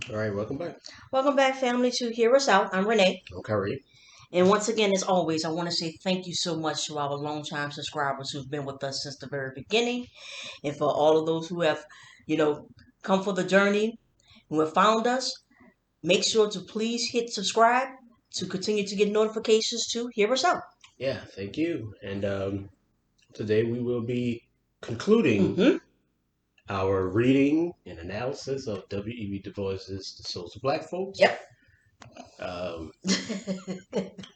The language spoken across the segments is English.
All right, welcome back. Welcome back, family, to Hear Us Out. I'm Renee. I'm Curry. And once again, as always, I want to say thank you so much to our longtime subscribers who've been with us since the very beginning. And for all of those who have, you know, come for the journey, who have found us, make sure to please hit subscribe to continue to get notifications to Hear Us Out. Yeah, thank you. And today we will be concluding Mm-hmm. our reading and analysis of W.E.B. Du Bois's The Souls of Black Folks. Yep. Um,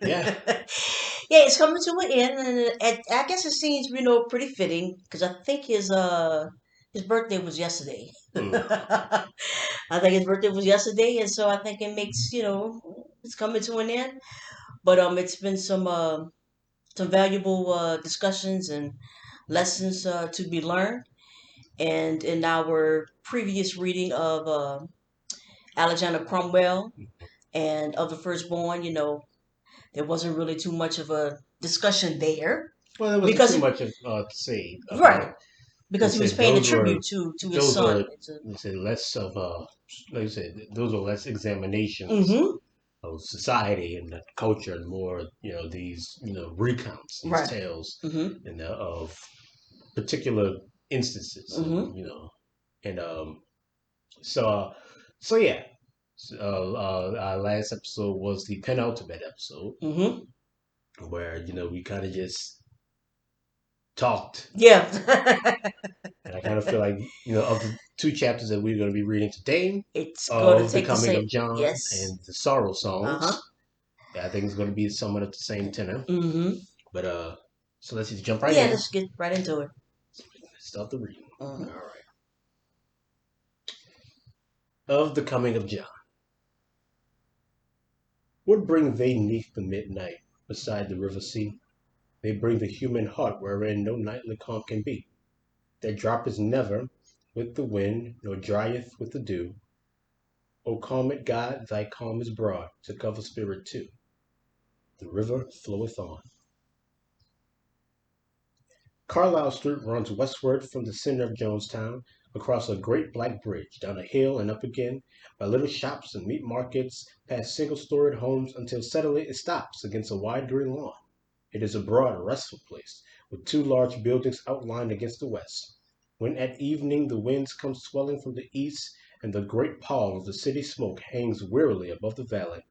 Yeah, yeah, it's coming to an end, and I guess it seems pretty fitting because I think his birthday was yesterday. mm, I think his birthday was yesterday, and so I think it makes it's coming to an end. But it's been some valuable discussions and lessons to be learned. And in our previous reading of Alexander Cromwell and of the Firstborn, there wasn't really too much of a discussion there well, there wasn't because too much to say right, about. They because he was said paying a those were tribute to his those son. are they said less of like you said those are less examinations Mm-hmm. of society and the culture and more these recounts these Right. tales Mm-hmm. and of particular instances and Mm-hmm. and so so yeah our last episode was the penultimate episode Mm-hmm. where we kind of just talked, Yeah. and I kind of feel like of the two chapters that we're going to be reading today, It's gonna of the take the coming same. of John Yes. and the sorrow Uh huh. songs. Yeah, I think it's going to be somewhat of the same tenor, Mm-hmm. but so let's just jump right Yeah. in. Let's get right into it. Start the reading. All Mm-hmm. right. Of the coming of John. What bring they neath the midnight, beside the river sea? They bring the human heart wherein no nightly calm can be. That droppeth never with the wind, nor drieth with the dew. O calm it, God, thy calm is broad, to cover spirit too. The river floweth on. Carlisle Street runs westward from the center of Jonestown, across a great black bridge, down a hill and up again, by little shops and meat markets, past single-storied homes, until suddenly it stops against a wide green lawn. It is a broad, restful place, with two large buildings outlined against the west. When at evening the winds come swelling from the east, and the great pall of the city smoke hangs wearily above the valley,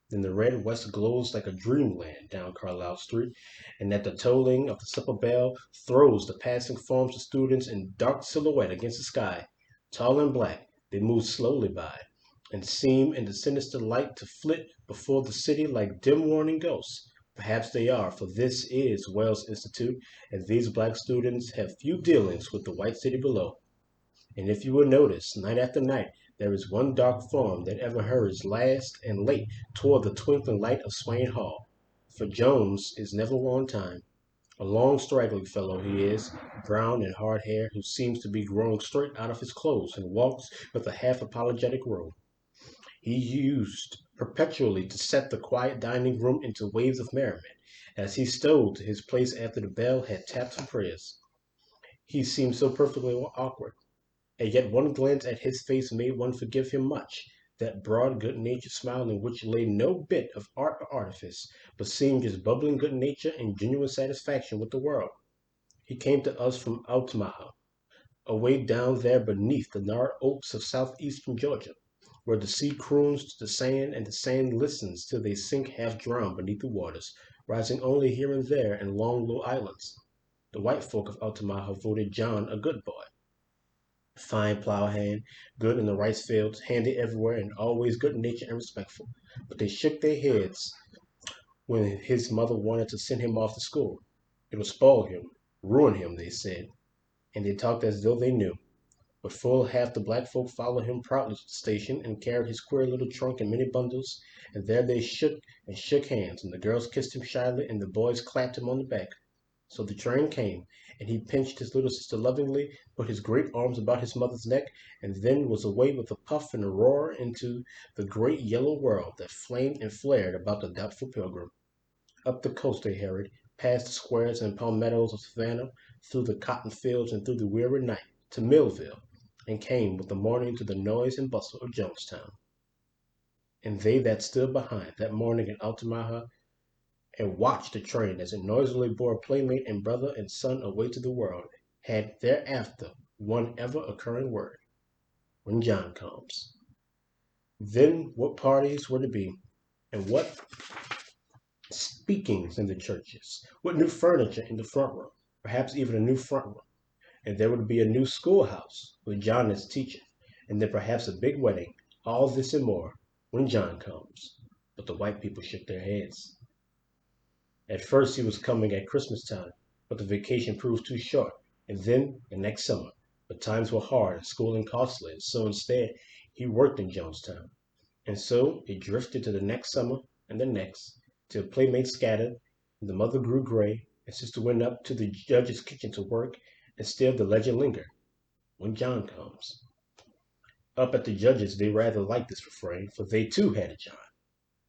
then the red west glows like a dreamland down Carlisle Street, and at the tolling of the supper bell throws the passing forms of students in dark silhouette against the sky. Tall and black, they move slowly by, and seem in the sinister light to flit before the city like dim warning ghosts. Perhaps they are, for this is Wells Institute, and these black students have few dealings with the white city below. And if you will notice, night after night, there is one dark form that ever hurries last and late toward the twinkling light of Swain Hall. For Jones is never on time. A long, straggling fellow he is, brown and hard hair, who seems to be growing straight out of his clothes, and walks with a half apologetic roll. He used perpetually to set the quiet dining room into waves of merriment, as he stole to his place after the bell had tapped for prayers. He seemed so perfectly awkward. And yet one glance at his face made one forgive him much, that broad good-natured smile in which lay no bit of art or artifice, but seemed just bubbling good nature and genuine satisfaction with the world. He came to us from Altamaha, away down there beneath the gnarled oaks of southeastern Georgia, where the sea croons to the sand and the sand listens till they sink half drowned beneath the waters, rising only here and there in long low islands. The white folk of Altamaha voted John a good boy. Fine plow hand, good in the rice fields, handy everywhere, and always good natured and respectful. But they shook their heads when his mother wanted to send him off to school. It would spoil him, ruin him, they said, and they talked as though they knew. But full half the black folk followed him proudly to the station and carried his queer little trunk in many bundles, and there they shook hands, and the girls kissed him shyly, and the boys clapped him on the back. So the train came, and he pinched his little sister lovingly, put his great arms about his mother's neck, and then was away with a puff and a roar into the great yellow world that flamed and flared about the doubtful pilgrim. Up the coast they hurried, past the squares and palmettos of Savannah, through the cotton fields and through the weary night, to Millville, and came with the morning to the noise and bustle of Jonestown. And they that stood behind that morning in Altamaha and watched the train as it noisily bore playmate and brother and son away to the world had thereafter one ever occurring word: when John comes. Then what parties were to be, and what speakings in the churches, what new furniture in the front room, perhaps even a new front room, and there would be a new schoolhouse with John as teacher, and then perhaps a big wedding, all this and more, when John comes. But the white people shook their heads. At first he was coming at Christmas time, but the vacation proved too short, and then the next summer. But times were hard and schooling costly, and so instead he worked in Jonestown. And so it drifted to the next summer and the next, till playmates scattered, and the mother grew gray, and sister went up to the judge's kitchen to work, and still the legend lingered: when John comes. Up at the judge's they rather liked this refrain, for they too had a John,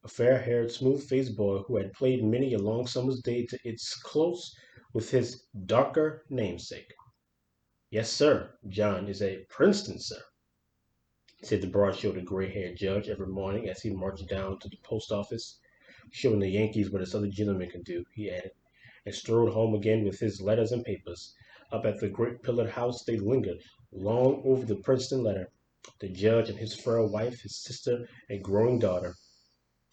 a fair-haired, smooth-faced boy who had played many a long summer's day to its close with his darker namesake. Yes, sir, John is a Princeton, sir, said the broad-shouldered, gray-haired judge every morning as he marched down to the post office, showing the Yankees what this other gentleman can do, he added, and strode home again with his letters and papers. Up at the great pillared house they lingered long over the Princeton letter. The judge and his frail wife, his sister, and growing daughter.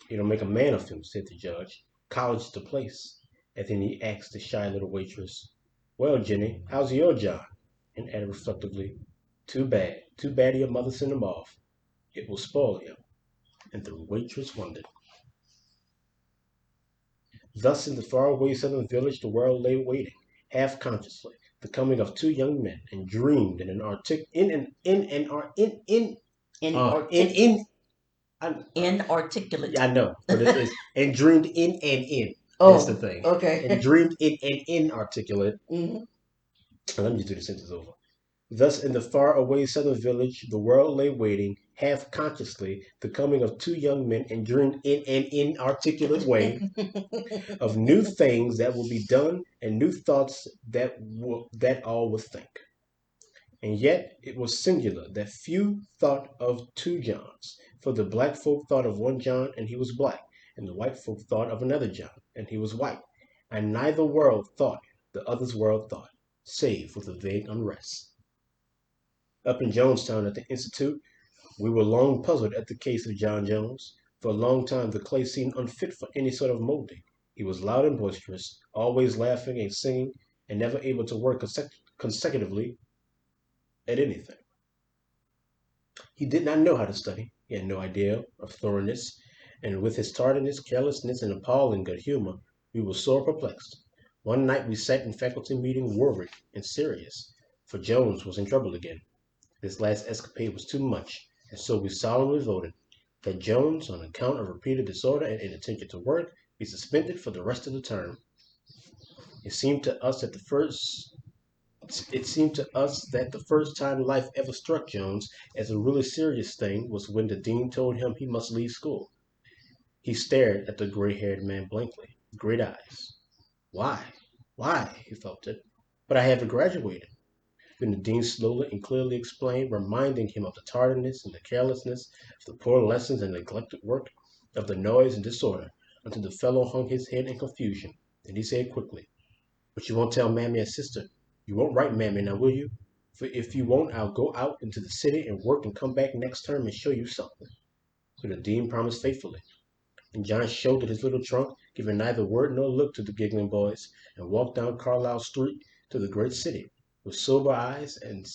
"It'll make a man of him," said the judge. "College's the place." And then he asked the shy little waitress, "Well, Jenny, how's your John?" And added reflectively, too bad your mother sent him off. It will spoil him." And the waitress wondered. Thus in the faraway southern village the world lay waiting, half consciously, the coming of two young men, and dreamed in an artic in an art in I'm, Inarticulate. yeah, I know, but it's and dreamed in and in. That's the Oh, thing. And okay. dreamed in and inarticulate. Hmm. Let me do the sentence over. Thus, in the far away southern village, the world lay waiting, half consciously, the coming of two young men, and dreamed in an inarticulate way of new things that will be done and new thoughts that all would think. And yet it was singular that few thought of two Johns, for the black folk thought of one John, and he was black, and the white folk thought of another John, and he was white, and neither world thought the other's world thought, save with a vague unrest. Up in Jonestown at the Institute, we were long puzzled at the case of John Jones. For a long time the clay seemed unfit for any sort of molding. He was loud and boisterous, always laughing and singing, and never able to work consecutively at anything. He did not know how to study. He had no idea of thoroughness, and with his tardiness, carelessness, and appalling good humor, we were sore perplexed. One night we sat in faculty meeting worried and serious, for Jones was in trouble again. This last escapade was too much, and so we solemnly voted that Jones, on account of repeated disorder and inattention to work, be suspended for the rest of the term. It seemed to us that the first it seemed to us that the first time life ever struck Jones as a really serious thing was when the dean told him he must leave school. He stared at the gray-haired man blankly, with great eyes. Why? Why? He faltered. But I haven't graduated. Then the dean slowly and clearly explained, reminding him of the tardiness and the carelessness, of the poor lessons and neglected work, of the noise and disorder, until the fellow hung his head in confusion. Then he said quickly, "But you won't tell Mammy and sister. You won't write Mammy now, will you? For if you won't, I'll go out into the city and work and come back next term and show you something." So the dean promised faithfully, and John shouldered his little trunk, giving neither word nor look to the giggling boys, and walked down Carlisle Street to the great city, with sober eyes and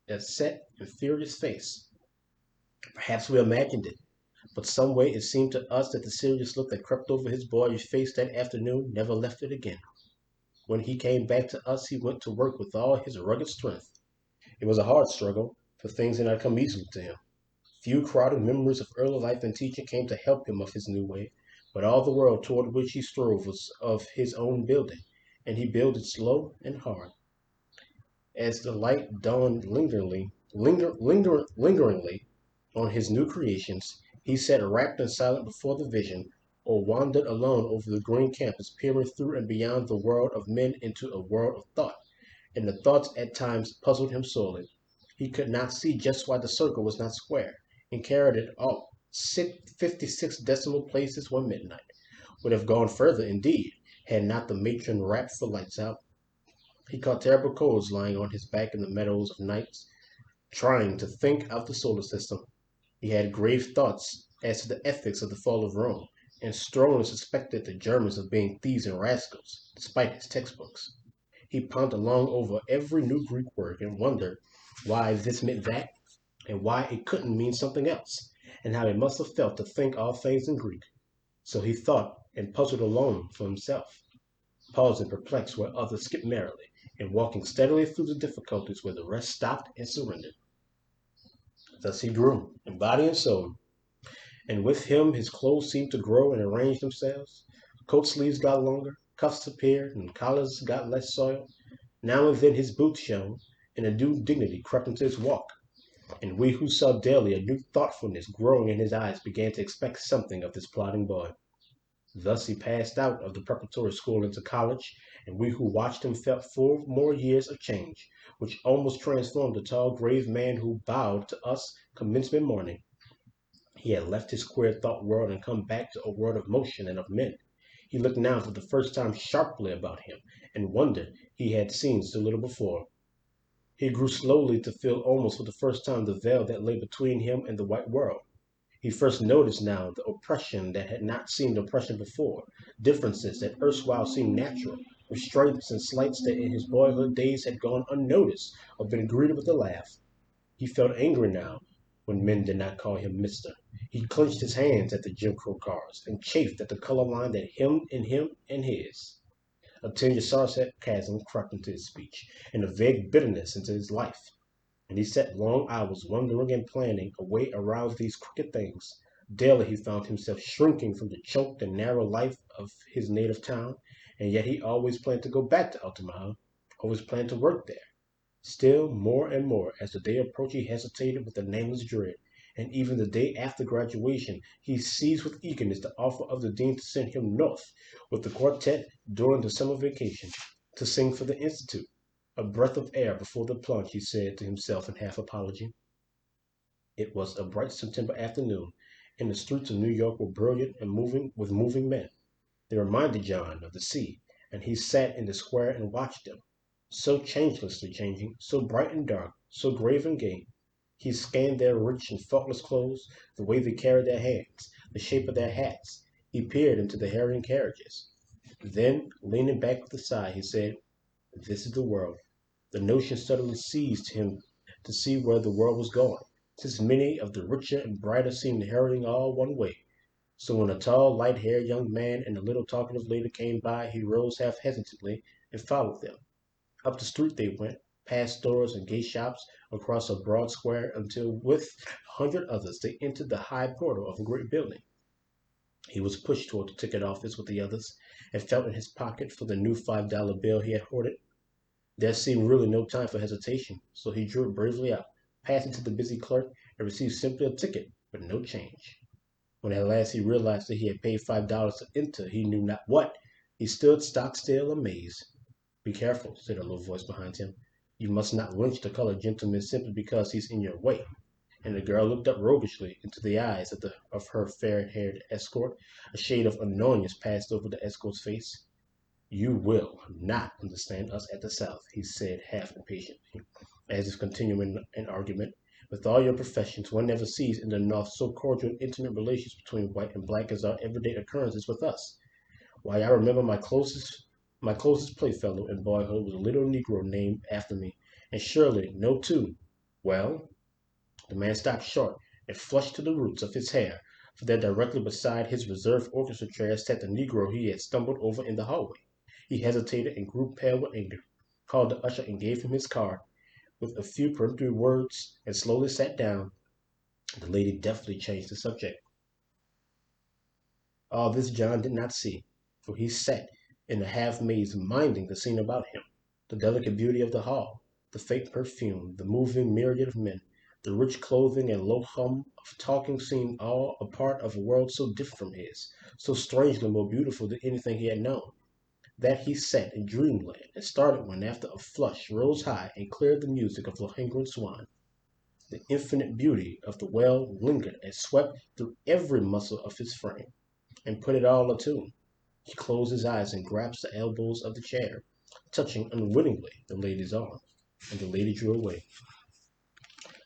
a set and furious face. Perhaps we imagined it, but some way it seemed to us that the serious look that crept over his boyish face that afternoon never left it again. When he came back to us he went to work with all his rugged strength. It was a hard struggle, for things did not come easily to him. Few crowded memories of early life and teaching came to help him of his new way, but all the world toward which he strove was of his own building, and he builded slow and hard. As the light dawned lingeringly on his new creations, he sat rapt and silent before the vision, or wandered alone over the green campus, peering through and beyond the world of men into a world of thought, and the thoughts at times puzzled him sorely. He could not see just why the circle was not square, and carried it all. 56 decimal places were midnight. Would have gone further, indeed, had not the matron rapped for lights out. He caught terrible colds lying on his back in the meadows of nights, trying to think out the solar system. He had grave thoughts as to the ethics of the fall of Rome, and strongly suspected the Germans of being thieves and rascals, despite his textbooks. He pondered long over every new Greek word and wondered why this meant that, and why it couldn't mean something else, and how it must have felt to think all things in Greek. So he thought and puzzled alone for himself, pausing perplexed where others skipped merrily, and walking steadily through the difficulties where the rest stopped and surrendered. Thus he grew, in body and soul, and with him his clothes seemed to grow and arrange themselves. Coat sleeves got longer, cuffs appeared, and collars got less soiled. Now and then his boots shone, and a new dignity crept into his walk, and we who saw daily a new thoughtfulness growing in his eyes began to expect something of this plodding boy. Thus he passed out of the preparatory school into college, and we who watched him felt 4 more years of change, which almost transformed the tall, grave man who bowed to us commencement morning. He had left his queer thought world and come back to a world of motion and of men. He looked now for the first time sharply about him, and wondered he had seen so little before. He grew slowly to feel almost for the first time the veil that lay between him and the white world. He first noticed now the oppression that had not seemed oppression before, differences that erstwhile seemed natural, restraints and slights that in his boyhood days had gone unnoticed or been greeted with a laugh. He felt angry now when men did not call him Mister. He clenched his hands at the Jim Crow cars and chafed at the color line that hemmed in him and his. A tinge of sarcasm crept into his speech, and a vague bitterness into his life, and he sat long hours wondering and planning a way around these crooked things. Daily he found himself shrinking from the choked and narrow life of his native town, and yet he always planned to go back to Altamaha, always planned to work there. Still, more and more, as the day approached, he hesitated with a nameless dread, and even the day after graduation he seized with eagerness the offer of the dean to send him north with the quartet during the summer vacation to sing for the Institute. A breath of air before the plunge, he said to himself in half apology. It was a bright September afternoon, and the streets of New York were brilliant and moving with moving men. They reminded John of the sea, and he sat in the square and watched them, so changelessly changing, so bright and dark, so grave and gay. He scanned their rich and faultless clothes, the way they carried their hands, the shape of their hats. He peered into the hurrying carriages. Then, leaning back with a sigh, he said, "This is the world." The notion suddenly seized him to see where the world was going, since many of the richer and brighter seemed hurrying all one way. So when a tall, light-haired young man and a little talkative lady came by, he rose half hesitantly and followed them. Up the street they went, past stores and gay shops, across a broad square, until with 100 others they entered the high portal of a great building. He was pushed toward the ticket office with the others, and felt in his pocket for the new $5 bill he had hoarded. There seemed really no time for hesitation, so he drew it bravely out, passed it to the busy clerk, and received simply a ticket, but no change. When at last he realized that he had paid $5 to enter he knew not what, he stood stock still, amazed. "Be careful," said a low voice behind him. "You must not lynch the colored gentleman simply because he's in your way." And the girl looked up roguishly into the eyes of her fair-haired escort. A shade of annoyance passed over the escort's face. "You will not understand us at the South," he said half impatiently, as if continuing an argument. "With all your professions, one never sees in the North so cordial and intimate relations between white and black as are everyday occurrences with us. Why, I remember my closest playfellow in boyhood was a little Negro named after me, and surely no two. Well?" The man stopped short and flushed to the roots of his hair, for there directly beside his reserved orchestra chair sat the Negro he had stumbled over in the hallway. He hesitated and grew pale with anger, called the usher and gave him his card, with a few peremptory words, and slowly sat down. The lady deftly changed the subject. All this John did not see, for he sat in a half maze minding the scene about him, the delicate beauty of the hall, the faint perfume, the moving myriad of men, the rich clothing and low hum of talking seemed all a part of a world so different from his, so strangely more beautiful than anything he had known, that he sat in dreamland and started when after a flush rose high and cleared the music of Lohengrin's swan. The infinite beauty of the well lingered and swept through every muscle of his frame, and put it all atune. He closed his eyes and grasped the elbows of the chair, touching unwittingly the lady's arm, and the lady drew away.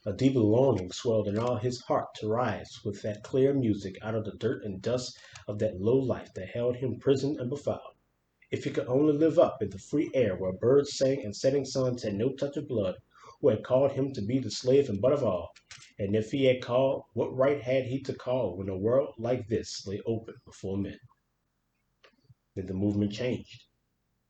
A deep longing swelled in all his heart to rise with that clear music out of the dirt and dust of that low life that held him prisoned and befouled. If he could only live up in the free air where birds sang and setting suns had no touch of blood, who had called him to be the slave and butt of all. And if he had called, what right had he to call when a world like this lay open before men? Then the movement changed,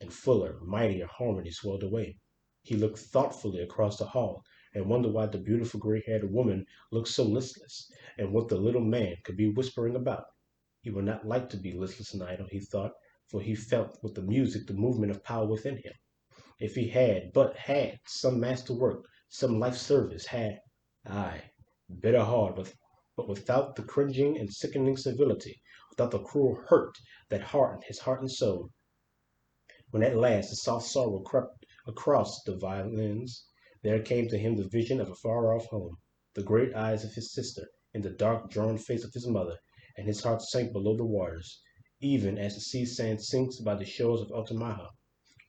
and fuller, mightier harmony swelled away. He looked thoughtfully across the hall, and wondered why the beautiful gray-haired woman looked so listless, and what the little man could be whispering about. He would not like to be listless and idle, he thought, for he felt with the music the movement of power within him. If he had but had some master work, some life service, had, ay, bitter hard, but without the cringing and sickening civility, without the cruel hurt that hardened his heart and soul. When at last the soft sorrow crept across the violins, there came to him the vision of a far-off home, the great eyes of his sister, and the dark, drawn face of his mother, and his heart sank below the waters, even as the sea sand sinks by the shores of Altamaha,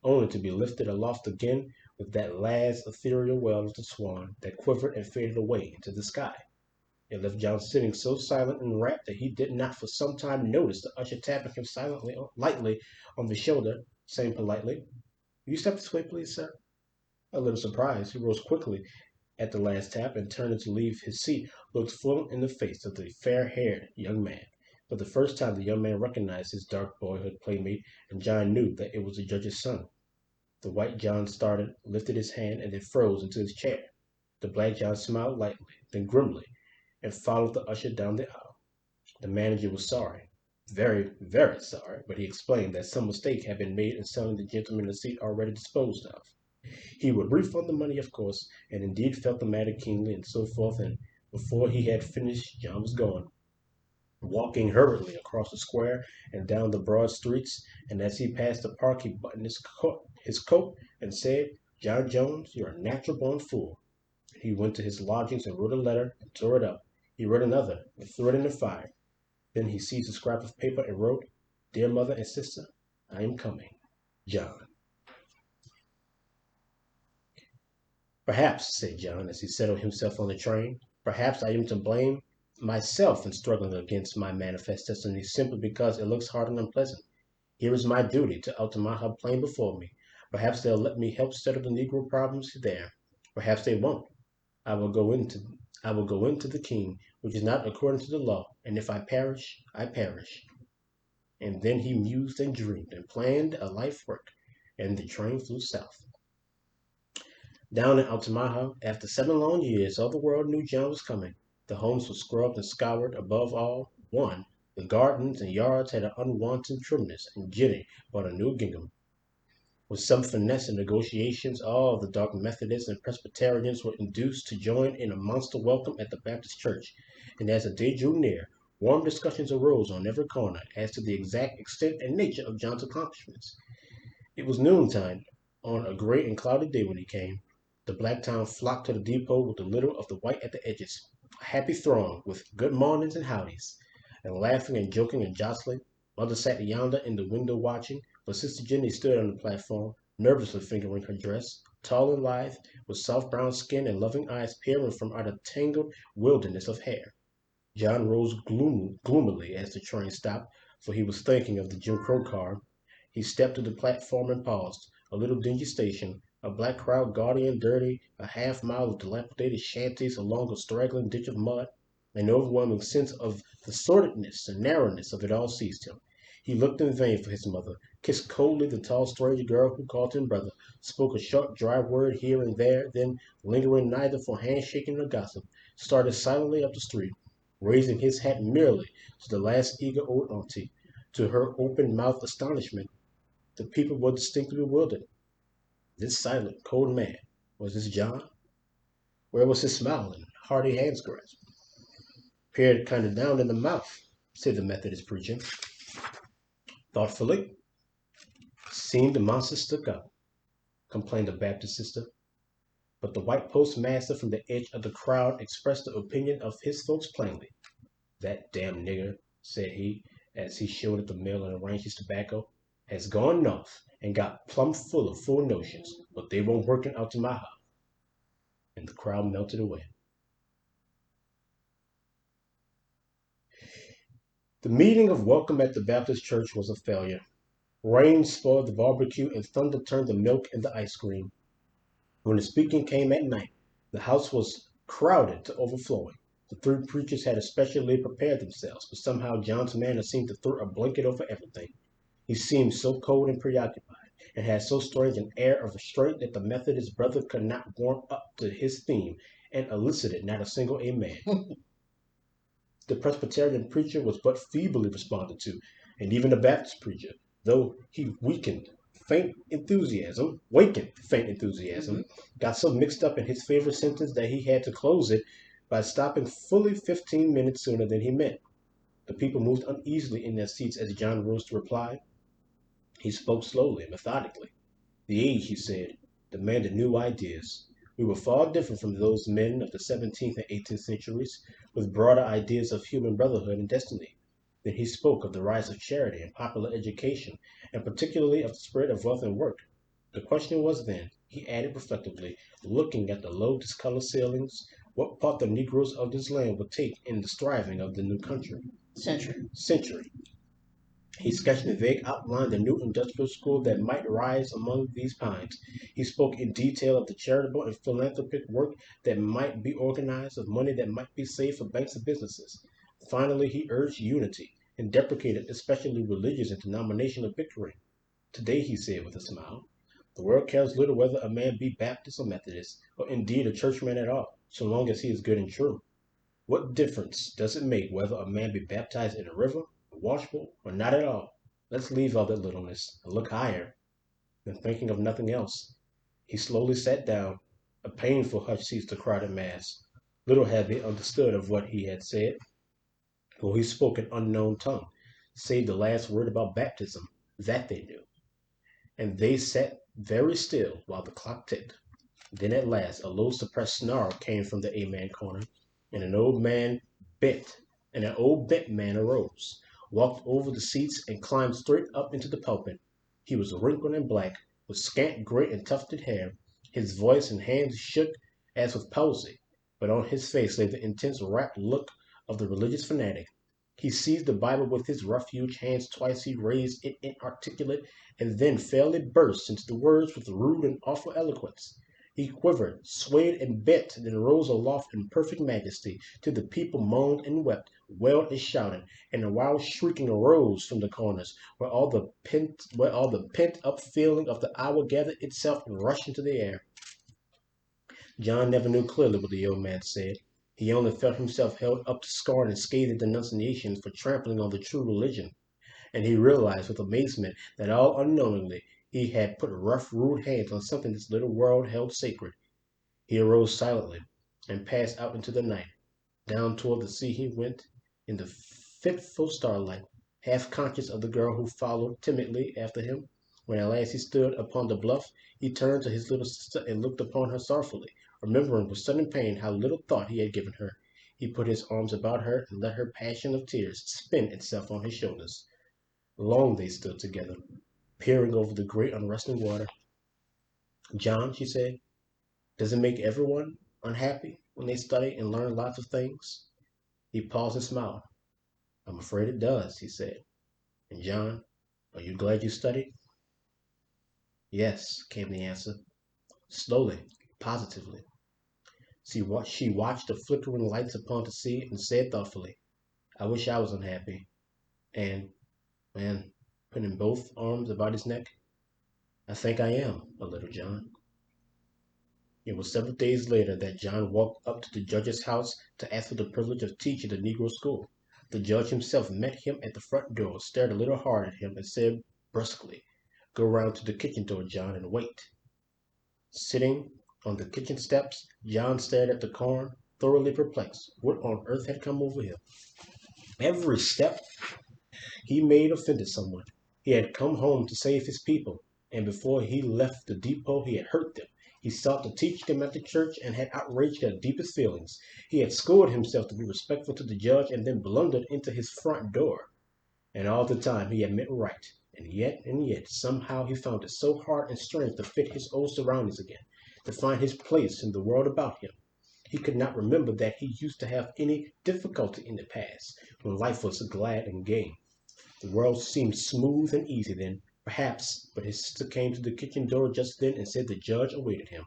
only to be lifted aloft again with that last ethereal wail of the swan that quivered and faded away into the sky. It left John sitting so silent and rapt that he did not for some time notice the usher tapping him lightly on the shoulder, saying politely, "Will you step this way, please, sir?" A little surprised, he rose quickly at the last tap, and turning to leave his seat, looked full in the face of the fair-haired young man. For the first time the young man recognized his dark boyhood playmate, and John knew that it was the judge's son. The white John started, lifted his hand, and then froze into his chair. The black John smiled lightly, then grimly, and followed the usher down the aisle. The manager was sorry, very, very sorry, but he explained that some mistake had been made in selling the gentleman a seat already disposed of. He would refund the money, of course, and indeed felt the matter keenly, and so forth, and before he had finished, John was gone, walking hurriedly across the square and down the broad streets, and as he passed the park he buttoned his coat and said, "John Jones, you're a natural born fool." He went to his lodgings and wrote a letter and tore it up. He wrote another and threw it in the fire. Then he seized a scrap of paper and wrote, "Dear mother and sister, I am coming. John." "Perhaps," said John, as he settled himself on the train, "perhaps I am to blame myself in struggling against my manifest destiny simply because it looks hard and unpleasant. Here is my duty to Altamaha plain before me. Perhaps they'll let me help settle the Negro problems there. Perhaps they won't. I will go into I will go into the king, which is not according to the law, and if I perish, I perish." And then he mused and dreamed and planned a life work, and the train flew south. Down in Altamaha, after 7 long years, all the world knew John was coming. The homes were scrubbed and scoured. Above all, one, the gardens and yards had an unwonted trimness, and Jenny bought a new gingham. With some finesse and negotiations, all the dark Methodists and Presbyterians were induced to join in a monster welcome at the Baptist church, and as the day drew near, warm discussions arose on every corner as to the exact extent and nature of John's accomplishments. It was noontime on a gray and cloudy day when he came. The black town flocked to the depot with a little of the white at the edges, a happy throng, with good mornings and howdies, and laughing and joking and jostling. Mother sat yonder in the window watching, but Sister Jenny stood on the platform, nervously fingering her dress, tall and lithe, with soft brown skin and loving eyes peering from out a tangled wilderness of hair. John rose gloomily as the train stopped, for he was thinking of the Jim Crow car. He stepped to the platform and paused. A little dingy station, a black crowd gaudy and dirty, a half mile of dilapidated shanties along a straggling ditch of mud. An overwhelming sense of the sordidness and narrowness of it all seized him. He looked in vain for his mother, kissed coldly the tall stranger girl who called him brother, spoke a short dry word here and there, then, lingering neither for handshaking nor gossip, started silently up the street, raising his hat merely to the last eager old auntie. To her open-mouthed astonishment, the people were distinctly bewildered. This silent, cold man, was this John? Where was his smiling, hearty hands grasp? "Peared kind of down in the mouth," said the Methodist preacher, thoughtfully. "Seemed the monster stuck up," complained the Baptist sister. But the white postmaster from the edge of the crowd expressed the opinion of his folks plainly. "That damn nigger," said he, as he showed at the mill and arranged his tobacco, "has gone north and got plumb full of fool notions, but they won't work out to my house." And the crowd melted away. The meeting of welcome at the Baptist church was a failure. Rain spoiled the barbecue and thunder turned the milk into ice cream. When the speaking came at night, the house was crowded to overflowing. The three preachers had especially prepared themselves, but somehow John's manner seemed to throw a blanket over everything. He seemed so cold and preoccupied, and had so strange an air of restraint that the Methodist brother could not warm up to his theme, and elicited not a single amen. The Presbyterian preacher was but feebly responded to, and even the Baptist preacher, though he wakened faint enthusiasm, got so mixed up in his favorite sentence that he had to close it by stopping fully 15 minutes sooner than he meant. The people moved uneasily in their seats as John rose to reply. He spoke slowly and methodically. The age, he said, demanded new ideas. We were far different from those men of the 17th and 18th centuries, with broader ideas of human brotherhood and destiny. Then he spoke of the rise of charity and popular education, and particularly of the spread of wealth and work. The question was then, he added reflectively, looking at the low discolored ceilings, what part the Negroes of this land would take in the striving of the new country. Century. He sketched in vague outline the new industrial school that might rise among these pines. He spoke in detail of the charitable and philanthropic work that might be organized, of money that might be saved for banks and businesses. Finally, he urged unity, and deprecated especially religious and denominational bickering. Today, he said with a smile, the world cares little whether a man be Baptist or Methodist, or indeed a churchman at all, so long as he is good and true. What difference does it make whether a man be baptized in a river, a washbowl, or not at all? Let's leave all that littleness and look higher. Then, thinking of nothing else, he slowly sat down. A painful hush seized the crowded mass. Little had they understood of what he had said, for he spoke an unknown tongue, save the last word about baptism. That they knew. And they sat very still while the clock ticked. Then at last a low suppressed snarl came from the Amen corner, and bent, an old bent man arose, walked over the seats, and climbed straight up into the pulpit. He was wrinkled and black, with scant gray and tufted hair. His voice and hands shook as with palsy, but on his face lay the intense, rapt look of the religious fanatic. He seized the Bible with his rough, huge hands. Twice he raised it inarticulate, and then fairly burst into the words with rude and awful eloquence. He quivered, swayed, and bent, then rose aloft in perfect majesty, till the people moaned and wept, wailed and shouted, and a wild shrieking arose from the corners, where all the pent up feeling of the hour gathered itself and rushed into the air. John never knew clearly what the old man said. He only felt himself held up to scorn and scathing denunciations for trampling on the true religion, and he realized with amazement that all unknowingly he had put rough, rude hands on something this little world held sacred. He arose silently and passed out into the night. Down toward the sea he went, in the fitful starlight, half conscious of the girl who followed timidly after him. When at last he stood upon the bluff, he turned to his little sister and looked upon her sorrowfully, remembering with sudden pain how little thought he had given her. He put his arms about her and let her passion of tears spin itself on his shoulders. Long they stood together, peering over the great unresting water. "John," she said, "does it make everyone unhappy when they study and learn lots of things?" He paused and smiled. "I'm afraid it does," he said. "And John, are you glad you studied?" "Yes," came the answer, slowly, positively. She watched the flickering lights upon the sea and said thoughtfully, "I wish I was unhappy." And putting both arms about his neck, "I think I am, a little, John." It was several days later that John walked up to the judge's house to ask for the privilege of teaching the Negro school. The judge himself met him at the front door, stared a little hard at him, and said brusquely, "Go round to the kitchen door, John, and wait." Sitting on the kitchen steps, John stared at the corn, thoroughly perplexed. What on earth had come over him? Every step he made offended someone. He had come home to save his people, and before he left the depot he had hurt them. He sought to teach them at the church and had outraged their deepest feelings. He had schooled himself to be respectful to the judge and then blundered into his front door. And all the time he had meant right. And yet, somehow he found it so hard and strange to fit his old surroundings again, to find his place in the world about him. He could not remember that he used to have any difficulty in the past, when life was glad and gay. The world seemed smooth and easy then, perhaps, but his sister came to the kitchen door just then and said the judge awaited him.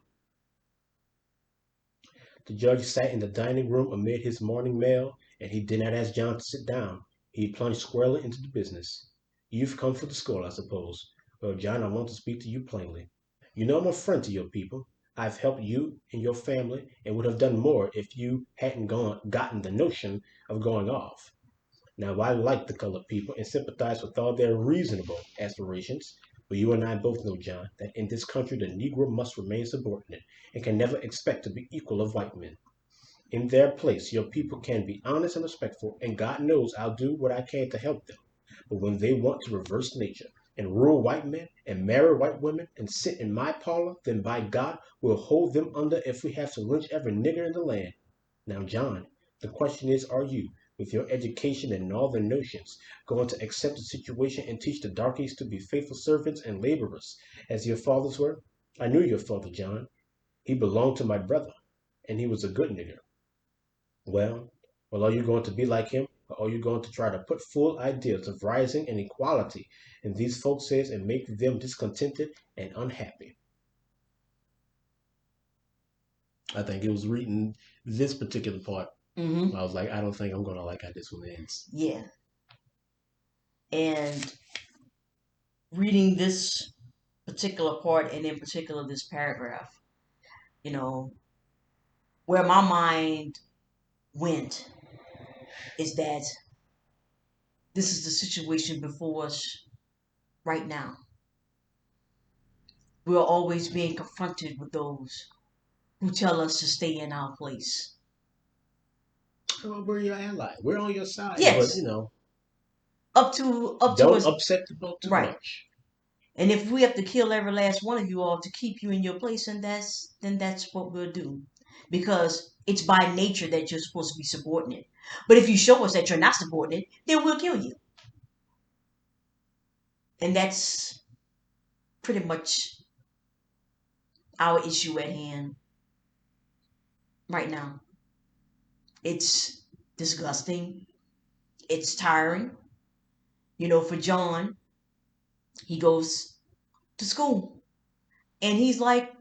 The judge sat in the dining room amid his morning mail, and he did not ask John to sit down. He plunged squarely into the business. You've come for the score, I suppose. Well, John, I want to speak to you plainly. You know I'm a friend to your people. I've helped you and your family, and would have done more if you hadn't gotten the notion of going off. Now, I like the colored people and sympathize with all their reasonable aspirations, but you and I both know, John, that in this country the Negro must remain subordinate and can never expect to be equal of white men. In their place, your people can be honest and respectful, and God knows I'll do what I can to help them. But when they want to reverse nature and rule white men and marry white women and sit in my parlor, then by God, we'll hold them under if we have to lynch every nigger in the land. Now, John, the question is, are you, with your education and northern notions, going to accept the situation and teach the darkies to be faithful servants and laborers, as your fathers were? I knew your father, John. He belonged to my brother, and he was a good nigger. Well, well, are you going to be like him, or are you going to try to put full ideas of rising and equality in these folks' heads and make them discontented and unhappy? I think it was reading this particular part. Mm-hmm. I was like, I don't think I'm gonna like how this one ends. Yeah. And reading this particular part and in particular this paragraph, you know, where my mind went is that this is the situation before us right now. We're always being confronted with those who tell us to stay in our place. Well, we're your ally. We're on your side, but Yes, up to don't us, upset the boat too right. much. And if we have to kill every last one of you all to keep you in your place, and then that's what we'll do, because it's by nature that you're supposed to be subordinate. But if you show us that you're not subordinate, then we'll kill you. And that's pretty much our issue at hand right now. It's disgusting. It's tiring. For John, he goes to school, and he's like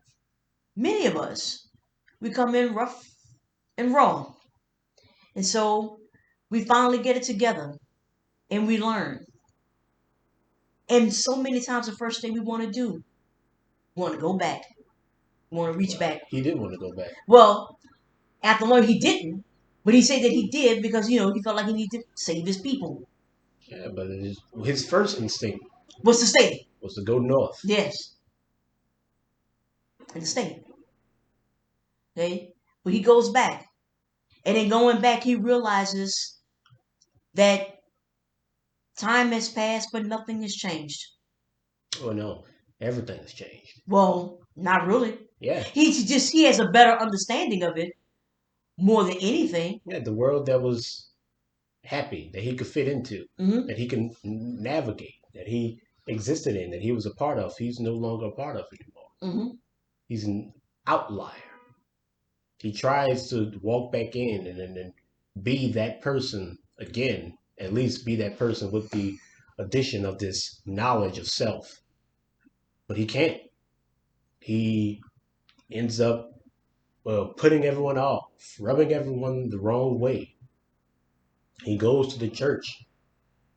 many of us. We come in rough and raw. And so we finally get it together and we learn. And so many times the first thing we want to do, we want to go back. We want to reach Well, back. he didn't want to go back. Well, after learning he didn't, but he said that he did because, he felt like he needed to save his people. Yeah, but his first instinct Was to stay. was to go north. Yes. And to stay. Okay? But he goes back. And then going back, he realizes that time has passed, but nothing has changed. Oh no, everything has changed. Well, not really. Yeah, He has a better understanding of it more than anything. yeah, the world that was happy, that he could fit into, Mm-hmm. that he can navigate, that he existed in, that he was a part of. He's no longer a part of anymore. Mm-hmm. He's an outlier. He tries to walk back in and be that person again, at least be that person with the addition of this knowledge of self. But he can't. He ends up putting everyone off, rubbing everyone the wrong way. He goes to the church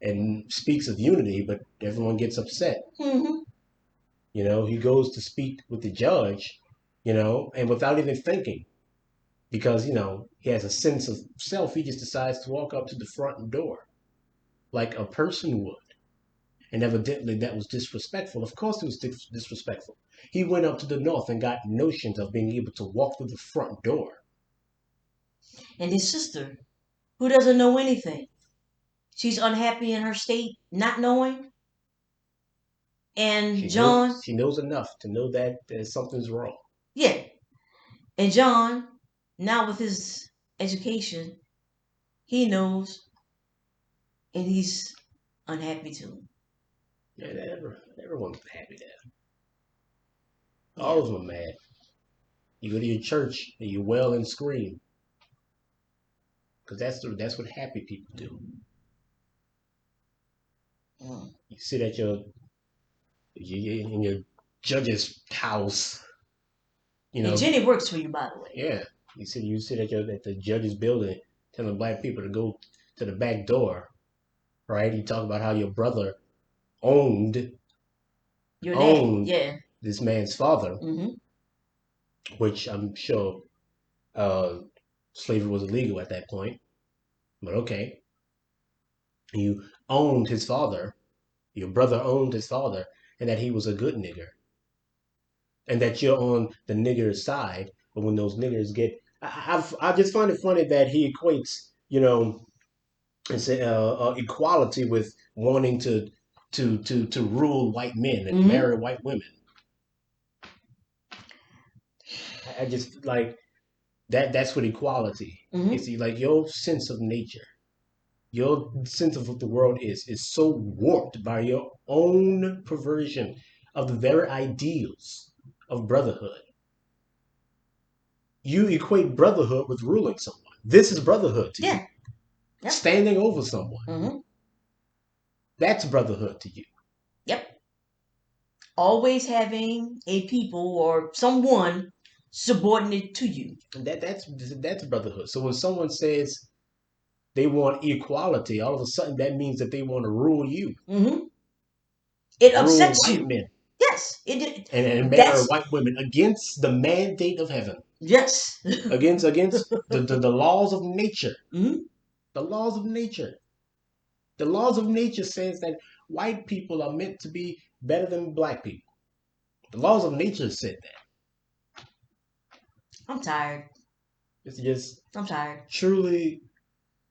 and speaks of unity, but everyone gets upset. Mm-hmm. He goes to speak with the judge, and without even thinking, because, he has a sense of self, he just decides to walk up to the front door like a person would. And evidently that was disrespectful. Of course it was disrespectful. He went up to the north and got notions of being able to walk through the front door. And his sister, who doesn't know anything, she's unhappy in her state, not knowing. And She knows John, she knows enough to know that something's wrong. Yeah. And John, now with his education, he knows and he's unhappy too. Yeah, everyone's happy there. All Yeah. of them are mad. You go to your church and you wail and scream because that's what happy people do. Mm. You sit at in your judge's house, you And know. Jenny works for you, by the way. Yeah, you sit at the judge's building, telling black people to go to the back door, right? You talk about how your brother owned Your daddy. owned Yeah. this man's father, Mm-hmm. which I'm sure uh, slavery was illegal at that point. But okay, you owned his father. Your brother owned his father, and that he was a good nigger, and that you're on the nigger side. But when those niggers get, I just find it funny that he equates, it's equality with wanting to rule white men and Mm-hmm. marry white women. I just like that. That's what equality is. Mm-hmm. Like your sense of nature, your sense of what the world is so warped by your own perversion of the very ideals of brotherhood. You equate brotherhood with ruling someone. This is brotherhood to you. Yeah. Yep. Standing over someone. Mm-hmm. That's brotherhood to you. Yep. Always having a people or someone subordinate to you. And that's brotherhood. So when someone says they want equality, all of a sudden that means that they want to rule you, Mm-hmm. It rule upsets white you. men, Yes. It. and marry That's white women against the mandate of heaven, yes. against the laws of nature. Mm-hmm. The laws of nature. The laws of nature says that white people are meant to be better than black people. The laws of nature said that. I'm tired. It's just I'm tired. truly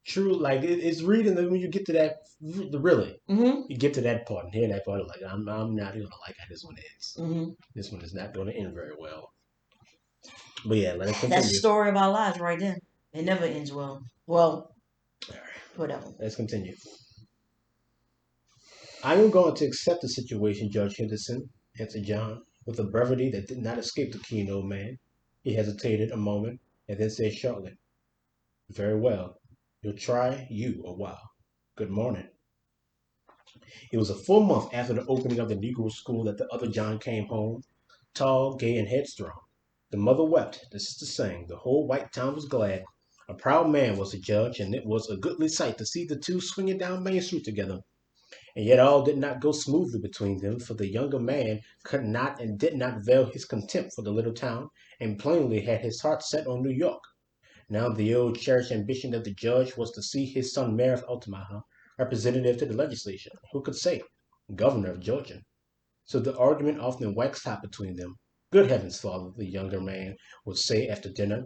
true. Like it's reading that when you get to that, really, Mm-hmm. you get to that part and hear that part. Like I'm not gonna like how this one ends. Mm-hmm. This one is not gonna end very well. But yeah, let us That's the continue. story of our lives right there. It never ends well. Well, All right, whatever. let's continue. I am going to accept the situation, Judge Henderson, answered John, with a brevity that did not escape the keen old man. He hesitated a moment, and then said shortly, "Very well. You'll try you a while. Good morning." It was a full month after the opening of the Negro school that the other John came home, tall, gay, and headstrong. The mother wept, the sister sang, the whole white town was glad. A proud man was the judge, and it was a goodly sight to see the two swinging down Main Street together. And yet all did not go smoothly between them, for the younger man could not and did not veil his contempt for the little town, and plainly had his heart set on New York. Now the old cherished ambition of the judge was to see his son mayor of Altamaha, representative to the legislature, who could say, governor of Georgia. So the argument often waxed hot between them. Good heavens, father, the younger man would say after dinner,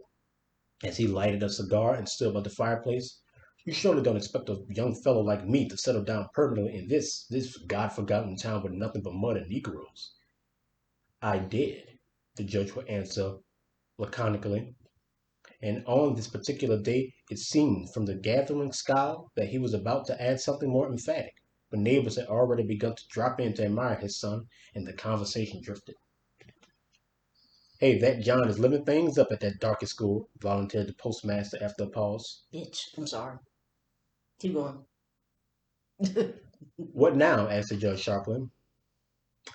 as he lighted a cigar and stood by the fireplace. You surely don't expect a young fellow like me to settle down permanently in this God-forgotten town with nothing but mud and Negroes. I did, the judge would answer laconically. And on this particular day it seemed from the gathering scowl that he was about to add something more emphatic. But neighbors had already begun to drop in to admire his son, and the conversation drifted. Hey, that John is living things up at that darky school, volunteered the postmaster after a pause. Bitch. I'm sorry. Keep going. What now? Asked the judge sharply.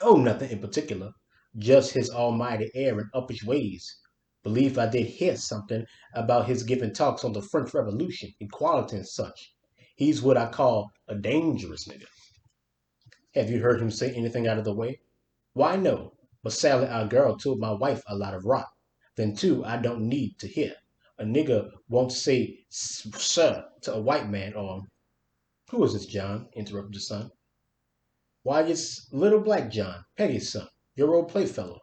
Oh, nothing in particular. Just his almighty air and uppish ways. Believe I did hear something about his giving talks on the French Revolution, equality and such. He's what I call a dangerous nigger. Have you heard him say anything out of the way? Why, no. But Sally, our girl, told my wife a lot of rot. Then, too, I don't need to hear. A nigger won't say sir to a white man or who is this, John? Interrupted the son. Why, it's little black John, Peggy's son, your old playfellow.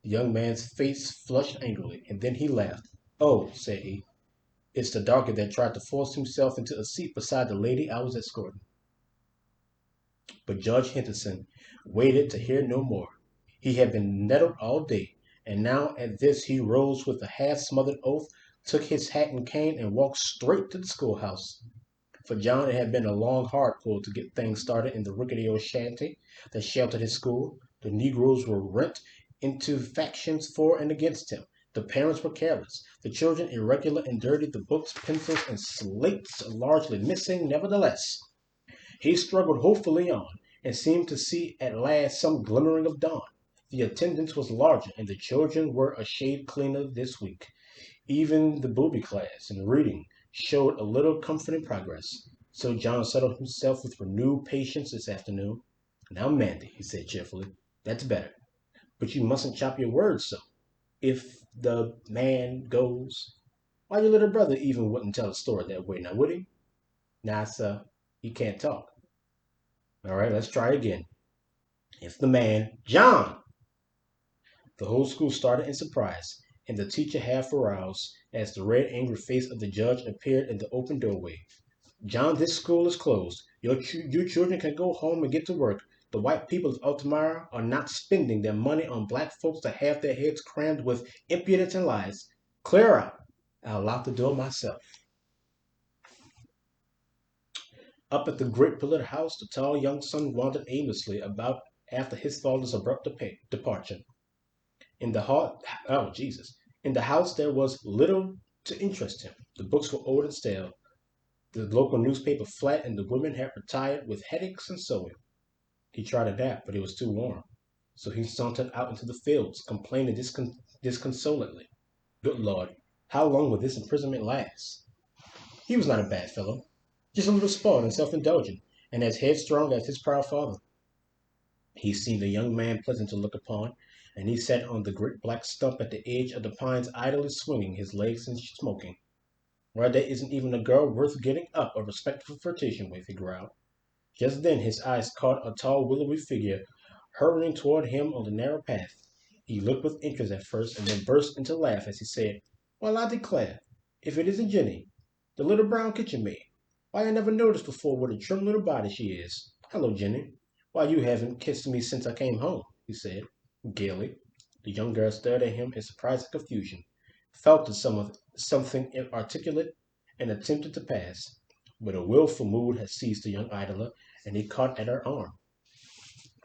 The young man's face flushed angrily, and then he laughed. Oh, said he, it's the darky that tried to force himself into a seat beside the lady I was escorting. But Judge Henderson waited to hear no more. He had been nettled all day, And now at this he rose with a half smothered oath, took his hat and cane, and walked straight to the schoolhouse. For John it had been a long, hard pull to get things started in the rickety old shanty that sheltered his school. The Negroes were rent into factions for and against him. The parents were careless, the children irregular and dirty, the books, pencils, and slates largely missing. Nevertheless, he struggled hopefully on, and seemed to see at last some glimmering of dawn. The attendance was larger, and the children were a shade cleaner this week. Even the booby class in reading showed a little comforting progress. So John settled himself with renewed patience this afternoon. Now, Mandy, he said cheerfully, that's better. But you mustn't chop your words so. If the man goes, why, your little brother even wouldn't tell a story that way, now would he? Nah, sir, he can't talk. All right, let's try again. If the man, John! The whole school started in surprise, and the teacher half aroused as the red, angry face of the judge appeared in the open doorway. John, this school is closed. You children can go home and get to work. The white people of Altamira are not spending their money on black folks that have their heads crammed with impudence and lies. Clear out. I'll lock the door myself. Up at the great pillared house, the tall young son wandered aimlessly about after his father's abrupt departure. In the hall, oh Jesus! In the house there was little to interest him. The books were old and stale, the local newspaper flat, and the women had retired with headaches and sewing. He tried a nap, but it was too warm. So he sauntered out into the fields, complaining disconsolately. Good Lord, how long will this imprisonment last? He was not a bad fellow, just a little spoiled and self-indulgent, and as headstrong as his proud father. He seemed a young man pleasant to look upon, and he sat on the great black stump at the edge of the pines idly swinging his legs and smoking. Why, there isn't even a girl worth getting up a respectful flirtation with, he growled. Just then his eyes caught a tall willowy figure hurrying toward him on the narrow path. He looked with interest at first, and then burst into a laugh as he said, well, I declare, if it isn't Jenny, the little brown kitchen maid. Why, I never noticed before what a trim little body she is. Hello, Jenny. Why, you haven't kissed me since I came home, he said, gaily. The young girl stared at him in surprise and confusion, felt something inarticulate, and attempted to pass. But a wilful mood had seized the young idler, and he caught at her arm.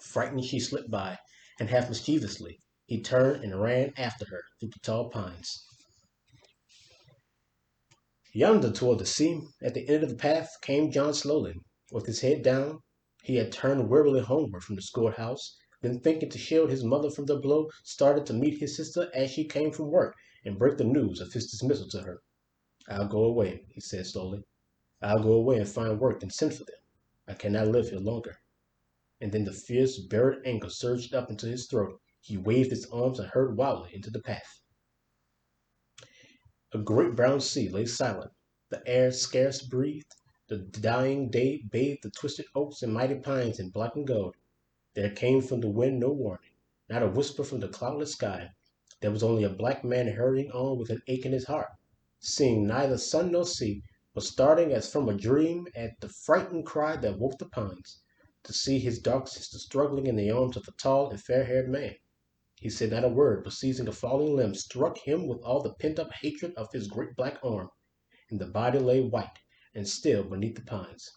Frightened, she slipped by, and half mischievously he turned and ran after her through the tall pines. Yonder toward the sea, at the end of the path, came John slowly, with his head down. He had turned wearily homeward from the schoolhouse, then thinking to shield his mother from the blow, started to meet his sister as she came from work and break the news of his dismissal to her. I'll go away, he said slowly. I'll go away and find work and send for them. I cannot live here longer. And then the fierce, buried anger surged up into his throat. He waved his arms and hurried wildly into the path. A great brown sea lay silent. The air scarce breathed. The dying day bathed the twisted oaks and mighty pines in black and gold. There came from the wind no warning, not a whisper from the cloudless sky. There was only a black man hurrying on with an ache in his heart, seeing neither sun nor sea, but starting as from a dream at the frightened cry that woke the pines, to see his dark sister struggling in the arms of a tall and fair-haired man. He said not a word, but seizing a falling limb, struck him with all the pent-up hatred of his great black arm, and the body lay white and still beneath the pines,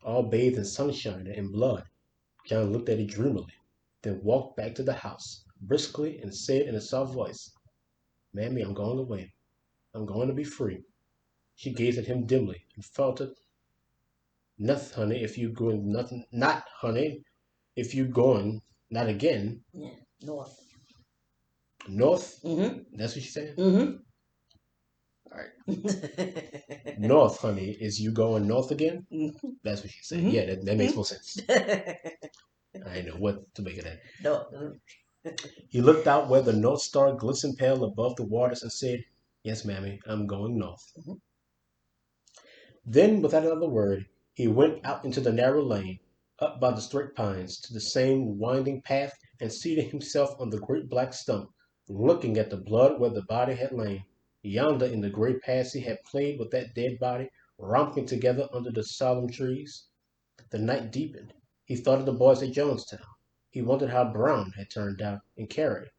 all bathed in sunshine and in blood. John looked at it dreamily, then walked back to the house briskly and said in a soft voice, Mammy, I'm going away. I'm going to be free. She gazed at him dimly and faltered, Nothing, honey, if you going, nothing, not, honey, if you going, not again. Yeah, north. North? Mm-hmm. That's what she said? Mm-hmm. All right. North, honey, is you going north again? Mm-hmm. That's what she said. Mm-hmm. Yeah, that makes more sense. I didn't know what to make of that. No. He looked out where the North Star glistened pale above the waters and said, Yes, mammy, I'm going north. Mm-hmm. Then, without another word, he went out into the narrow lane, up by the straight pines, to the same winding path, and seated himself on the great black stump, looking at the blood where the body had lain. Yonder in the gray past he had played with that dead body, romping together under the solemn trees. The night deepened. He thought of the boys at Jonestown. He wondered how Brown had turned out, and Carrie.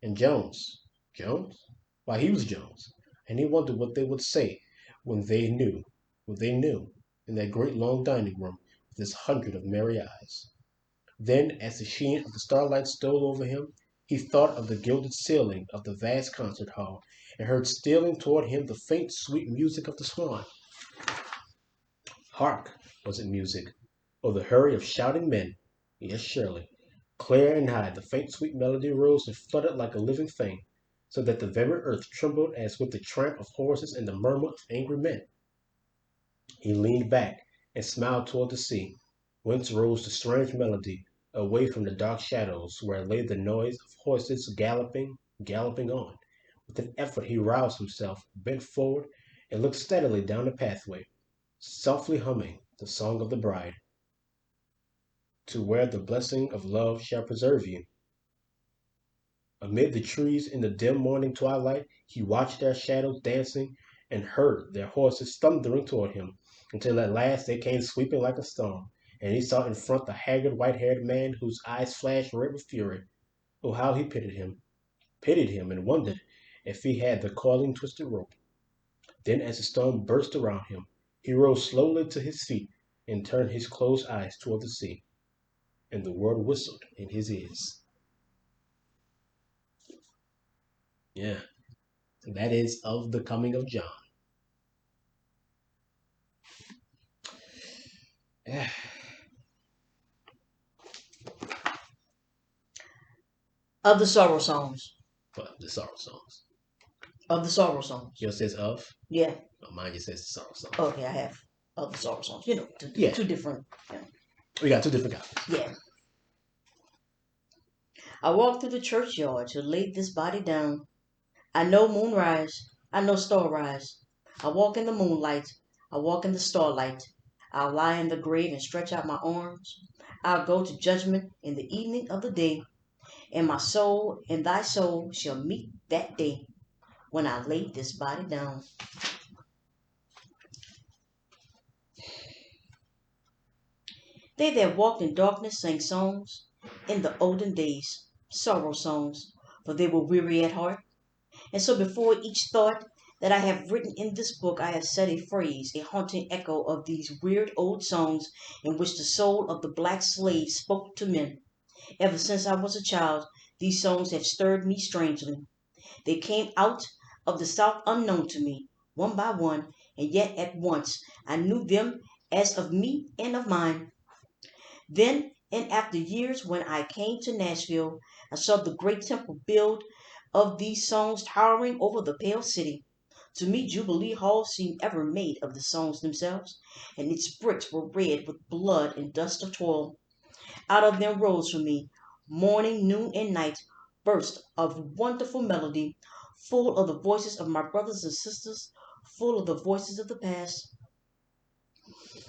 And Jones, Jones? Why, he was Jones. And he wondered what they would say when they knew, in that great long dining room with its hundred of merry eyes. Then, as the sheen of the starlight stole over him, he thought of the gilded ceiling of the vast concert hall, and heard stealing toward him the faint, sweet music of the swan. Hark! Was it music? Or the hurry of shouting men? Yes, surely. Clear and high, the faint, sweet melody rose and fluttered like a living thing, so that the very earth trembled as with the tramp of horses and the murmur of angry men. He leaned back and smiled toward the sea, whence rose the strange melody, away from the dark shadows where lay the noise of horses galloping, galloping on. With an effort he roused himself, bent forward, and looked steadily down the pathway, softly humming the song of the bride, to where the blessing of love shall preserve you. Amid the trees in the dim morning twilight he watched their shadows dancing, and heard their horses thundering toward him, until at last they came sweeping like a storm, and he saw in front the haggard white-haired man whose eyes flashed red with fury. Oh, how he pitied him, and wondered if he had the coiling twisted rope. Then, as the storm burst around him, he rose slowly to his feet and turned his closed eyes toward the sea, and the world whistled in his ears. Yeah, that is of the coming of John. Yeah, Of the sorrow songs. but the sorrow songs. Of the sorrow songs. Yours says of. Yeah. Oh, mine just says the sorrow songs. Okay, I have of the sorrow songs. You know, Yeah, two different. Yeah. we got two different copies. Yeah. I walked through the churchyard to lay this body down. I know moonrise. I know starrise. I walk in the moonlight. I walk in the starlight. I'll lie in the grave and stretch out my arms. I'll go to judgment in the evening of the day, and my soul and thy soul shall meet that day when I lay this body down. They that walked in darkness sang songs in the olden days, sorrow songs, for they were weary at heart. And so before each thought that I have written in this book, I have set a phrase, a haunting echo of these weird old songs in which the soul of the black slave spoke to men. Ever since I was a child, these songs have stirred me strangely. They came out of the South unknown to me, one by one, and yet at once I knew them as of me and of mine. Then, and after years, when I came to Nashville, I saw the great temple built of these songs towering over the pale city. To me, Jubilee Hall seemed ever made of the songs themselves, and its bricks were red with blood and dust of toil. Out of them rose for me, morning, noon, and night, bursts of wonderful melody, full of the voices of my brothers and sisters, full of the voices of the past.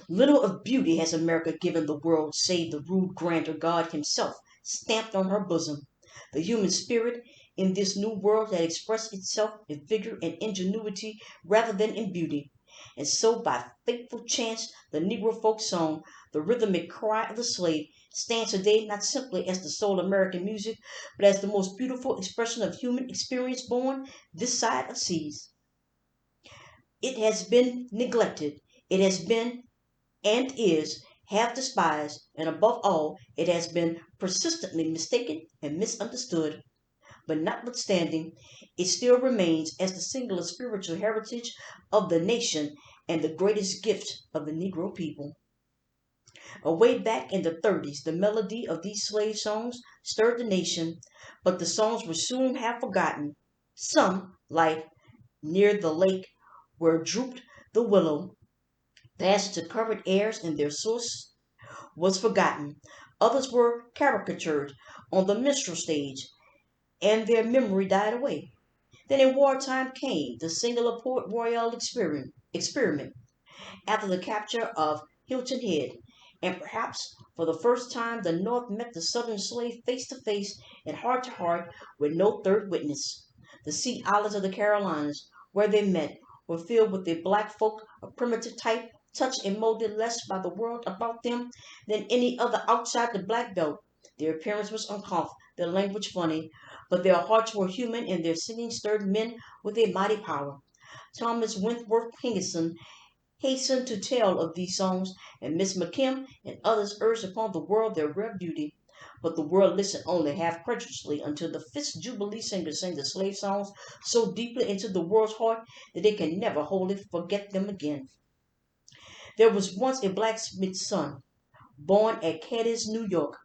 Little of beauty has America given the world save the rude grandeur God Himself stamped on her bosom. The human spirit in this new world that expressed itself in vigor and ingenuity rather than in beauty. And so, by fateful chance, the Negro folk song, the rhythmic cry of the slave, stands today not simply as the soul of American music, but as the most beautiful expression of human experience born this side of seas. It has been neglected. It has been and is half despised, and above all, it has been persistently mistaken and misunderstood. But notwithstanding, it still remains as the singular spiritual heritage of the nation and the greatest gift of the Negro people. Away back in the 30s, the melody of these slave songs stirred the nation, but the songs were soon half forgotten. Some, like Near the Lake Where Drooped the Willow, passed to covered airs and their source was forgotten. Others were caricatured on the minstrel stage, and their memory died away. Then in wartime came the singular Port Royal experiment after the capture of Hilton Head, and perhaps for the first time the North met the Southern slave face to face and heart to heart with no third witness. The sea islands of the Carolinas, where they met, were filled with a black folk of primitive type, touched and molded less by the world about them than any other outside the black belt. Their appearance was uncouth, their language funny, but their hearts were human and their singing stirred men with a mighty power. Thomas Wentworth Higginson hastened to tell of these songs, and Miss McKim and others urged upon the world their rare beauty. But the world listened only half credulously until the fifth Jubilee singers sang the slave songs so deeply into the world's heart that they can never wholly forget them again. There was once a blacksmith's son, born at Cadiz, New York,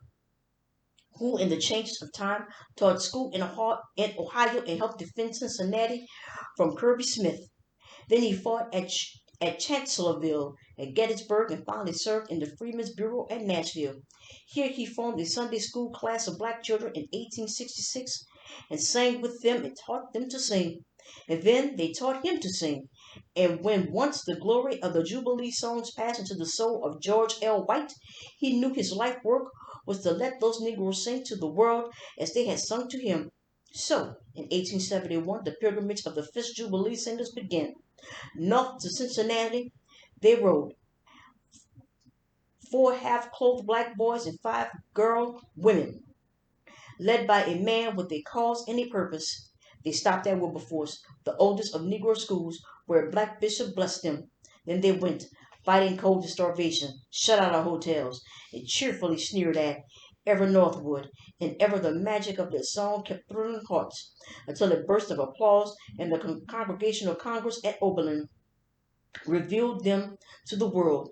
who in the changes of time taught school in Ohio and helped defend Cincinnati from Kirby Smith. Then he fought at Chancellorsville, at Gettysburg, and finally served in the Freedmen's Bureau at Nashville. Here he formed a Sunday school class of black children in 1866 and sang with them and taught them to sing. And then they taught him to sing. And when once the glory of the Jubilee songs passed into the soul of George L. White, he knew his life work was to let those Negroes sing to the world as they had sung to him. So, in 1871, the pilgrimage of the Fifth Jubilee Singers began. North to Cincinnati, they rode, four half-clothed black boys and five girl women, led by a man with a cause and a purpose. They stopped at Wilberforce, the oldest of Negro schools, where a black bishop blessed them. Then they went, fighting cold and starvation, shut out of hotels, and cheerfully sneered at, ever northward, and ever the magic of their song kept thrilling hearts, until a burst of applause in the Congregational Congress at Oberlin revealed them to the world.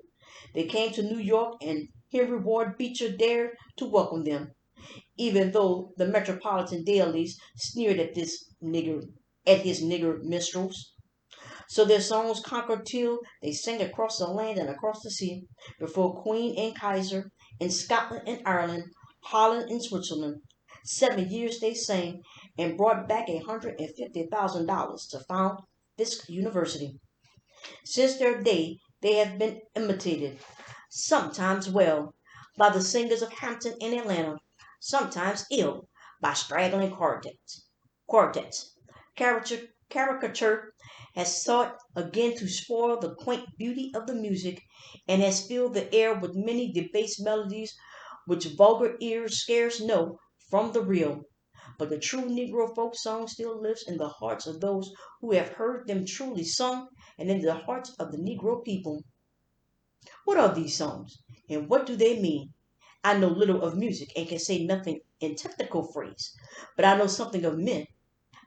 They came to New York, and Henry Ward Beecher dared to welcome them, even though the metropolitan dailies sneered at his nigger minstrels. So their songs conquered till they sang across the land and across the sea, before Queen and Kaiser, in Scotland and Ireland, Holland and Switzerland. 7 years they sang, and brought back $150,000 to found Fisk University. Since their day they have been imitated, sometimes well, by the singers of Hampton and Atlanta, sometimes ill, by straggling quartets. Caricature has sought again to spoil the quaint beauty of the music, and has filled the air with many debased melodies which vulgar ears scarce know from the real. But the true Negro folk song still lives in the hearts of those who have heard them truly sung, and in the hearts of the Negro people. What are these songs, and what do they mean? I know little of music and can say nothing in technical phrase, but I know something of men.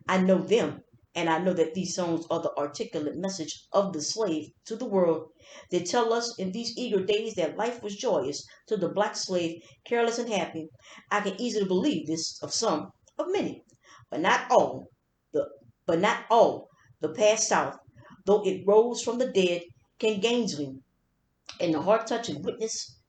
I know them, and I know that these songs are the articulate message of the slave to the world. They tell us in these eager days that life was joyous to the black slave, careless and happy. I can easily believe this of some, of many, but not all. The but not all. The past South, though it rose from the dead, can Gainsly, and the heart-touching witness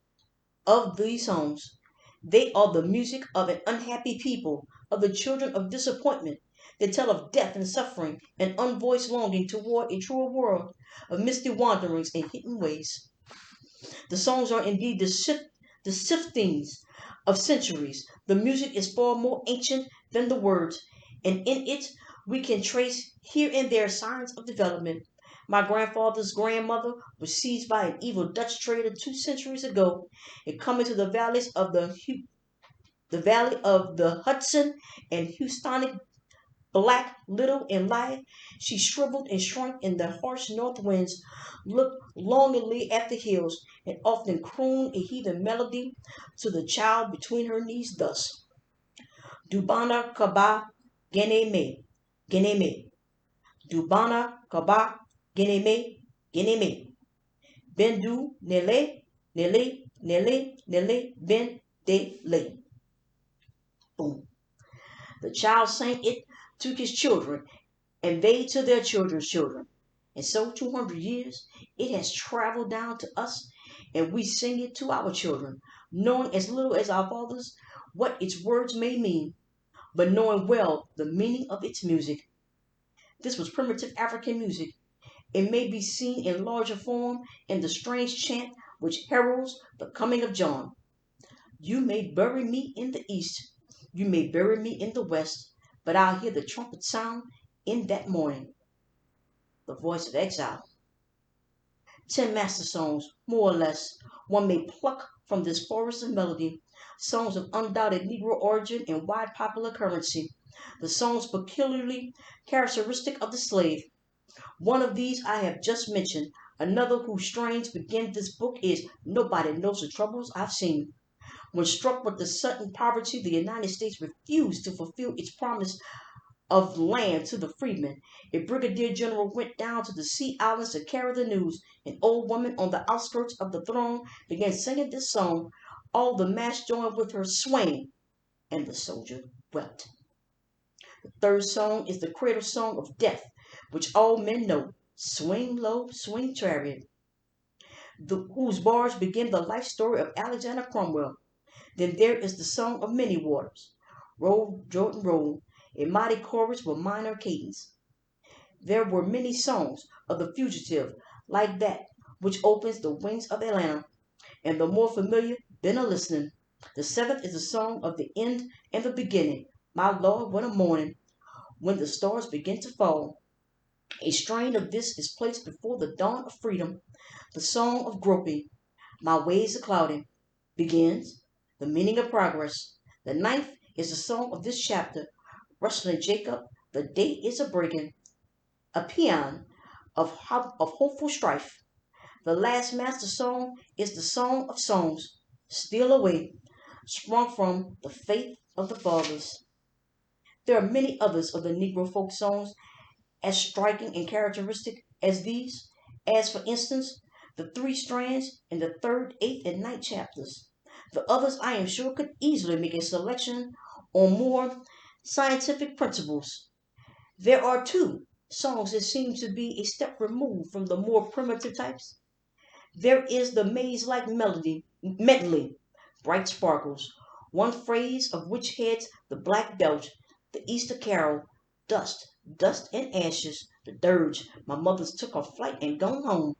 of these songs. They are the music of an unhappy people, of the children of disappointment. They tell of death and suffering and unvoiced longing toward a truer world, of misty wanderings and hidden ways. The songs are indeed the siftings of centuries. The music is far more ancient than the words, and in it we can trace here and there signs of development. My grandfather's grandmother was seized by an evil Dutch trader 2 centuries ago, and coming to the valley of the Hudson and Houstonic black, little, and lithe, she shriveled and shrunk in the harsh north winds, looked longingly at the hills, and often crooned a heathen melody to the child between her knees thus: Dubana kaba geneme, geneme, Dubana kaba geneme, geneme, Bendu nele, nele, nele, nele, ben de le. Boom. The child sang it to his children, and they to their children's children. And so 200 years it has traveled down to us, and we sing it to our children, knowing as little as our fathers what its words may mean, but knowing well the meaning of its music. This was primitive African music. It may be seen in larger form in the strange chant which heralds the coming of John. You may bury me in the east, you may bury me in the west, but I'll hear the trumpet sound in that morning. The voice of exile. 10 master songs, more or less, one may pluck from this forest of melody, songs of undoubted Negro origin and wide popular currency, the songs peculiarly characteristic of the slave. One of these I have just mentioned. Another whose strains begin this book is Nobody Knows the Troubles I've Seen. When struck with the sudden poverty, the United States refused to fulfill its promise of land to the freedmen. A brigadier general went down to the Sea Islands to carry the news. An old woman on the outskirts of the throng began singing this song. All the mass joined with her, swaying, and the soldier wept. The third song is the cradle song of death, which all men know. Swing low, swing chariot, whose bars begin the life story of Alexander Cromwell. Then there is the song of many waters. Roll, Jordan, roll, a mighty chorus with minor cadence. There were many songs of the fugitive, like that which opens the wings of Atlanta, and the more familiar, been a listening. The seventh is the song of the end and the beginning. My Lord, what a morning, when the stars begin to fall. A strain of this is placed before the dawn of freedom. The song of groping, my ways are clouding, begins. The meaning of progress. The ninth is the song of this chapter. Rustling Jacob, the day is a breaking. A paean of hopeful strife. The last master song is the song of songs. Steal away, sprung from the faith of the fathers. There are many others of the Negro folk songs as striking and characteristic as these, as for instance, the three strands in the third, eighth, and ninth chapters. The others, I am sure, could easily make a selection on more scientific principles. There are two songs that seem to be a step removed from the more primitive types. There is the maze-like melody medley, bright sparkles, one phrase of which heads the black belt, the Easter carol, dust, dust and ashes, the dirge, my mother's took her flight and gone home,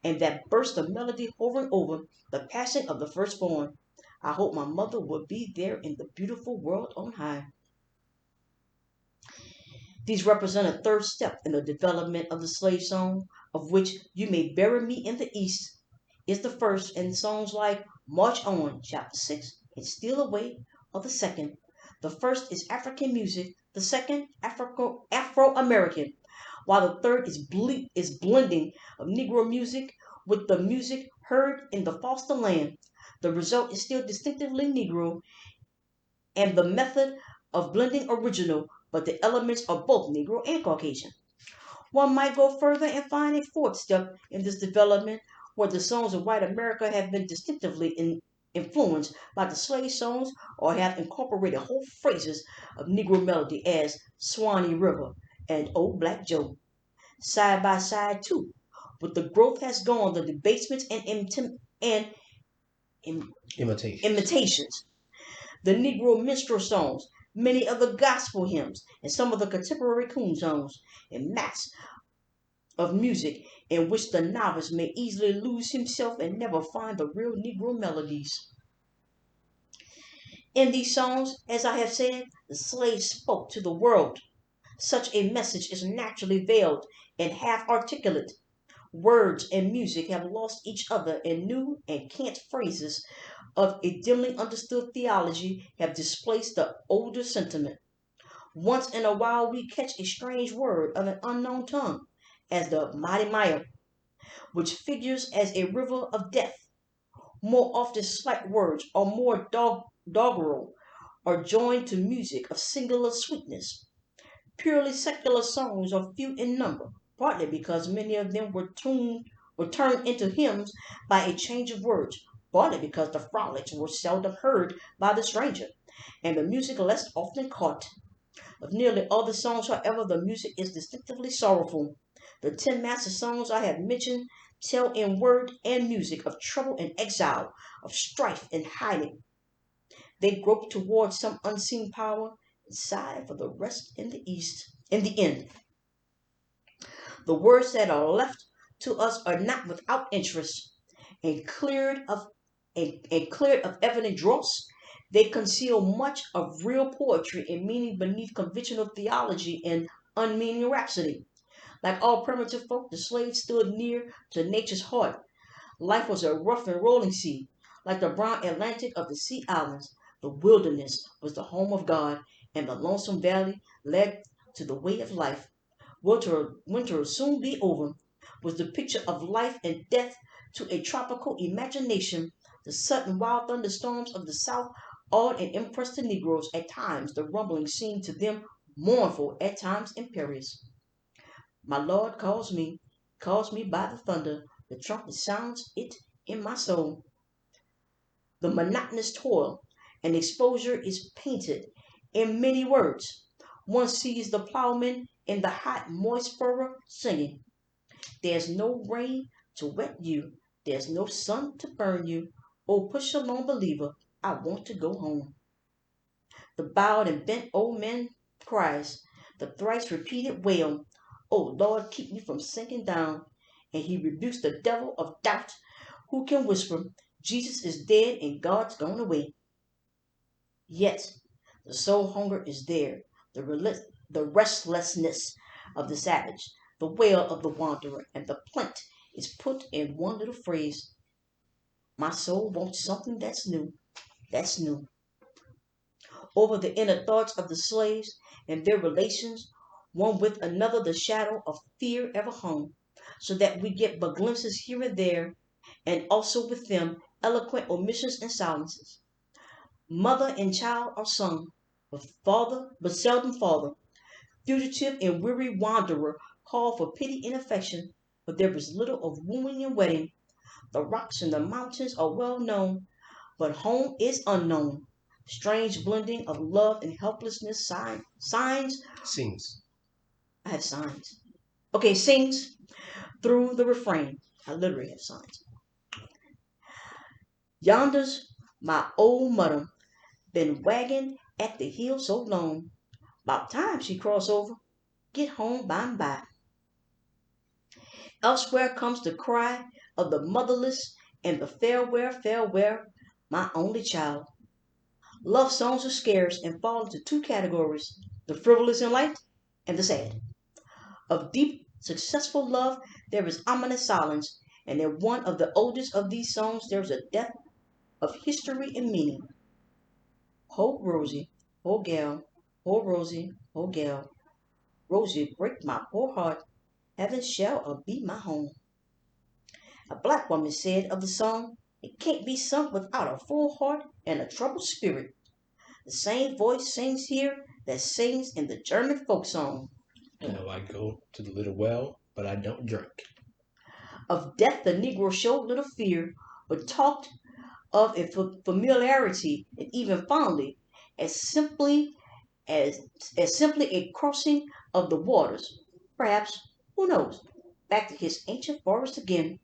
and that burst of melody hovering over the passing of the firstborn. I hope my mother will be there in the beautiful world on high. These represent a third step in the development of the slave song, of which You May Bury Me in the East is the first, and songs like March On, chapter 6, and Steal Away are the second. The first is African music, the second Afro American, while the third is blending of Negro music with the music heard in the foster land. The result is still distinctively Negro, and the method of blending original, but the elements are both Negro and Caucasian. One might go further and find a fourth step in this development where the songs of white America have been distinctively influenced by the slave songs or have incorporated whole phrases of Negro melody as Swanee River and Old Black Joe. Side by side, too, but the growth has gone the debasements and im- Imitations. imitations, the Negro minstrel songs, many of the gospel hymns, and some of the contemporary coon songs, and mass of music in which the novice may easily lose himself and never find the real Negro melodies. In these songs, as I have said, the slave spoke to the world. Such a message is naturally veiled and half articulate. Words and music have lost each other, and new and cant phrases of a dimly understood theology have displaced the older sentiment. Once in a while we catch a strange word of an unknown tongue, as the mighty Maya, which figures as a river of death. More often slight words or more doggerel are joined to music of singular sweetness. Purely secular songs are few in number, partly because many of them were turned into hymns by a change of words, partly because the frolics were seldom heard by the stranger, and the music less often caught. Of nearly all the songs, however, the music is distinctively sorrowful. The 10 master songs I have mentioned tell in word and music of trouble and exile, of strife and hiding. They grope toward some unseen power and sigh for the rest in the east. In the end, the words that are left to us are not without interest, and cleared of evident dross. They conceal much of real poetry and meaning beneath conventional theology and unmeaning rhapsody. Like all primitive folk, the slave stood near to nature's heart. Life was a rough and rolling sea. Like the brown Atlantic of the sea islands, the wilderness was the home of God, and the lonesome valley led to the way of life. Winter will soon be over, was the picture of life and death to a tropical imagination. The sudden wild thunderstorms of the South awed and impressed the Negroes. At times, the rumbling seemed to them mournful, at times imperious. My Lord calls me by the thunder. The trumpet sounds it in my soul. The monotonous toil and exposure is painted in many words. One sees the plowman in the hot, moist furrow singing, "There's no rain to wet you, there's no sun to burn you. Oh, push along, believer, I want to go home." The bowed and bent old man cries the thrice repeated wail, "Oh Lord, keep me from sinking down." And he rebukes the devil of doubt who can whisper, "Jesus is dead and God's gone away." Yet the soul hunger is there, the restlessness of the savage, the wail of the wanderer, and the plaint is put in one little phrase: "My soul wants something that's new, that's new." Over the inner thoughts of the slaves and their relations, one with another, the shadow of fear ever hung, so that we get but glimpses here and there, and also with them eloquent omissions and silences. Mother and child are sung, but seldom father. Fugitive and weary wanderer call for pity and affection, but there is little of wooing and wedding. The rocks and the mountains are well known, but home is unknown. Strange blending of love and helplessness, signs. Sings. I have signs. Okay, sings through the refrain. I literally have signs. Yonder's my old mother, been wagging at the heel so long. 'Bout time she cross over, get home by'n by. Elsewhere comes the cry of the motherless and the farewell, farewell, my only child. Love songs are scarce and fall into two categories: the frivolous and light, and the sad. Of deep, successful love there is ominous silence, and in one of the oldest of these songs there is a depth of history and meaning. "Ho, Rosie, ho, gal, ho, Rosie, ho, gal, Rosie, break my poor heart, heaven shall be my home." A black woman said of the song, "It can't be sung without a full heart and a troubled spirit." The same voice sings here that sings in the German folk song. I know I go to the little well, but I don't drink. Of death the Negro showed little fear, but talked of it familiarity and even fondly, as simply as simply a crossing of the waters. Perhaps, who knows, back to his ancient forest again.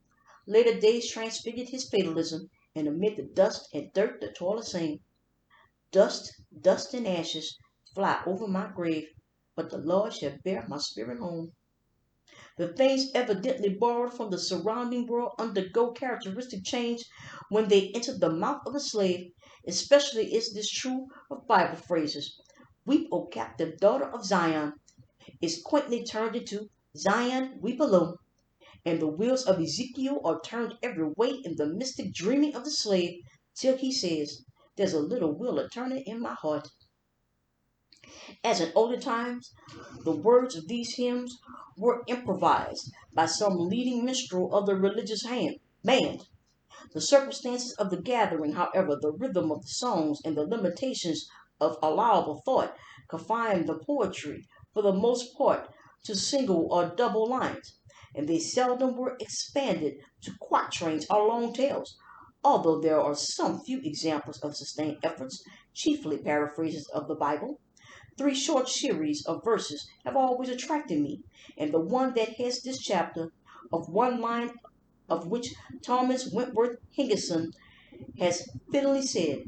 Later days transfigured his fatalism, and amid the dust and dirt the toiler sang, "Dust, dust and ashes fly over my grave, but the Lord shall bear my spirit home." The things evidently borrowed from the surrounding world undergo characteristic change when they enter the mouth of the slave. Especially is this true of Bible phrases. "Weep, O captive daughter of Zion," is quaintly turned into "Zion, weep alone," and the wheels of Ezekiel are turned every way in the mystic dreaming of the slave, till he says, "There's a little wheel a turning in my heart." As in older times, the words of these hymns were improvised by some leading minstrel of the religious band. The circumstances of the gathering, however, the rhythm of the songs, and the limitations of allowable thought confined the poetry, for the most part, to single or double lines, and they seldom were expanded to quatrains or long tales, although there are some few examples of sustained efforts, chiefly paraphrases of the Bible. Three short series of verses have always attracted me, and the one that heads this chapter, of one line of which Thomas Wentworth Higginson has fittingly said,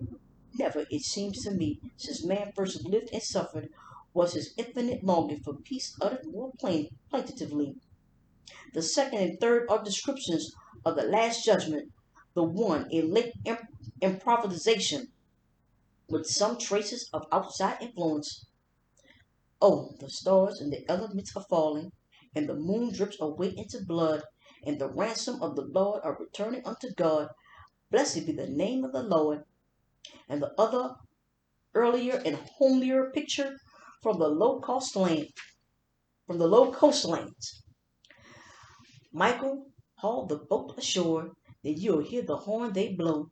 "Never, it seems to me, since man first lived and suffered, was his infinite longing for peace uttered more plaintively." The second and third are descriptions of the Last Judgment, the one a late improvisation with some traces of outside influence. "Oh, the stars and the elements are falling, and the moon drips away into blood, and the ransom of the Lord are returning unto God. Blessed be the name of the Lord. And the other earlier and homelier picture from the low cost land, from the low coastlands. Michael hauled the boat ashore. Then you'll hear the horn they blow.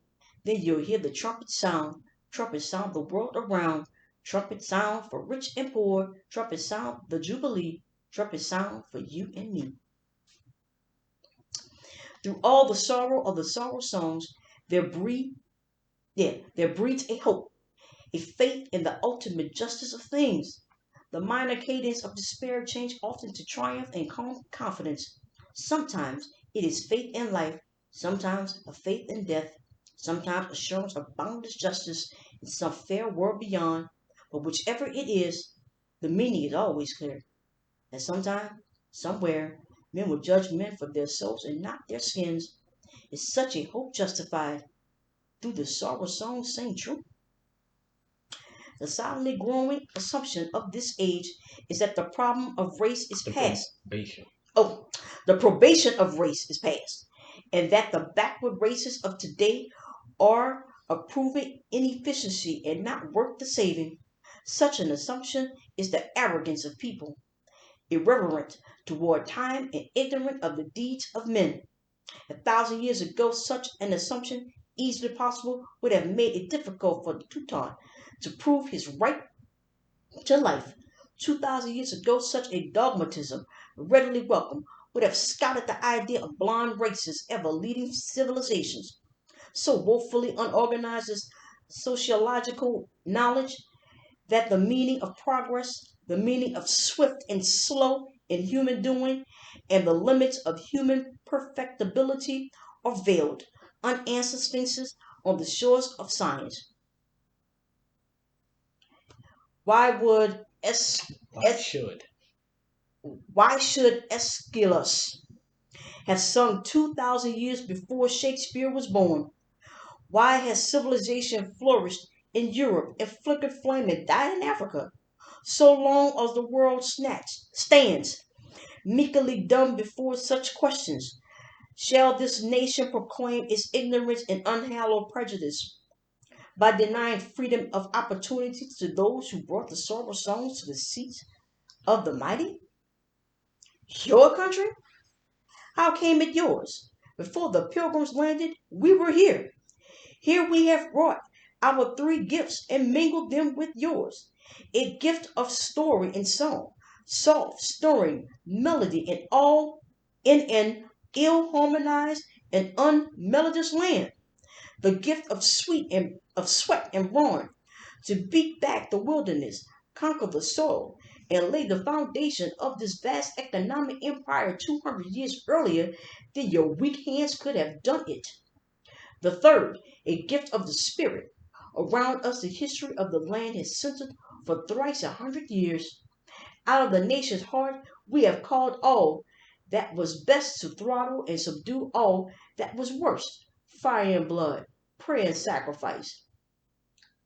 Then you'll hear the trumpet sound. Trumpet sound the world around. Trumpet sound for rich and poor. Trumpet sound the jubilee. Trumpet sound for you and me. Through all the sorrow of the sorrow songs, there breathe, there breathes a hope, a faith in the ultimate justice of things. The minor cadence of despair change often to triumph and calm confidence. Sometimes it is faith in life, sometimes a faith in death, sometimes assurance of boundless justice in some fair world beyond. But whichever it is, the meaning is always clear. That sometime, somewhere, men will judge men for their souls and not their skins. Is such a hope justified through the sorrow song saying true? The silently growing assumption of this age is that the problem of race is The past. probation. Oh, the probation of race is past, and that the backward races of today are of proven inefficiency and not worth the saving. Such an assumption is the arrogance of people, irreverent toward time and ignorant of the deeds of men. 1,000 years ago, such an assumption, easily possible, would have made it difficult for the Teuton to prove his right to life. 2,000 years ago, such a dogmatism, readily welcome, would have scouted the idea of blond races ever leading civilizations. So woefully unorganized is sociological knowledge that the meaning of progress, the meaning of swift and slow in human doing, and the limits of human perfectibility are veiled, unanswered sphinxes on the shores of science. Why would Why Es- should? why should Aeschylus have sung 2,000 years before Shakespeare was born? Why has civilization flourished in Europe and flickered flame and died in Africa? So long as the world stands meekly dumb before such questions, shall this nation proclaim its ignorance and unhallowed prejudice by denying freedom of opportunity to those who brought the sorrow songs to the seats of the mighty? Your country? How came it yours? Before the pilgrims landed, we were here. Here we have brought our three gifts and mingled them with yours. A gift of story and song, soft, stirring melody, and all in an ill harmonized and unmelodious land. The gift of sweat and brawn to beat back the wilderness, conquer the soil, and lay the foundation of this vast economic empire 200 years earlier than your weak hands could have done it. The third, a gift of the Spirit. Around us, the history of the land has centered for thrice 100 years. Out of the nation's heart, we have called all that was best to throttle and subdue all that was worst. Fire and blood, prayer and sacrifice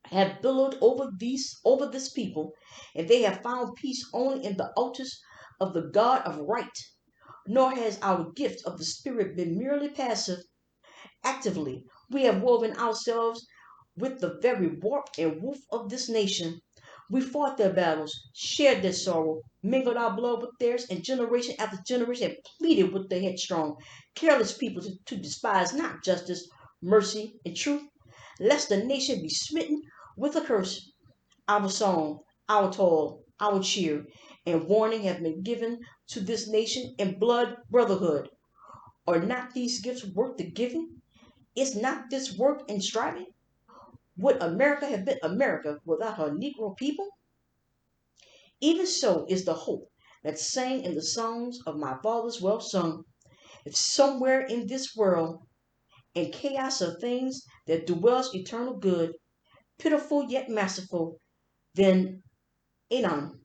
have billowed over this people, and they have found peace only in the altars of the God of right. Nor has our gift of the Spirit been merely passive. Actively, we have woven ourselves with the very warp and woof of this nation. We fought their battles, shared their sorrow, mingled our blood with theirs, and generation after generation have pleaded with the headstrong, careless people to despise not justice, mercy, and truth, lest the nation be smitten with a curse. Our song, our toil, our cheer, and warning have been given to this nation in blood brotherhood. Are not these gifts worth the giving? Is not this work and striving? Would America have been America without her Negro people? Even so is the hope that sang in the songs of my fathers well sung. If somewhere in this world, in chaos of things, there dwells eternal good, pitiful yet masterful, then Anon,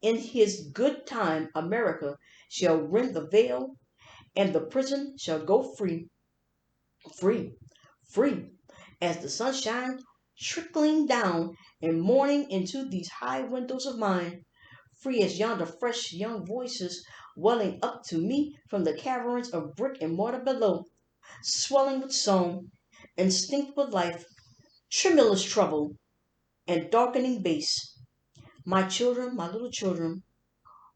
in his good time, America shall rend the veil, and the prison shall go free, free, free, as the sunshine trickling down and morning into these high windows of mine, free as yonder fresh young voices welling up to me from the caverns of brick and mortar below, swelling with song. instinct with life, tremulous trouble, and darkening bass. My children, my little children,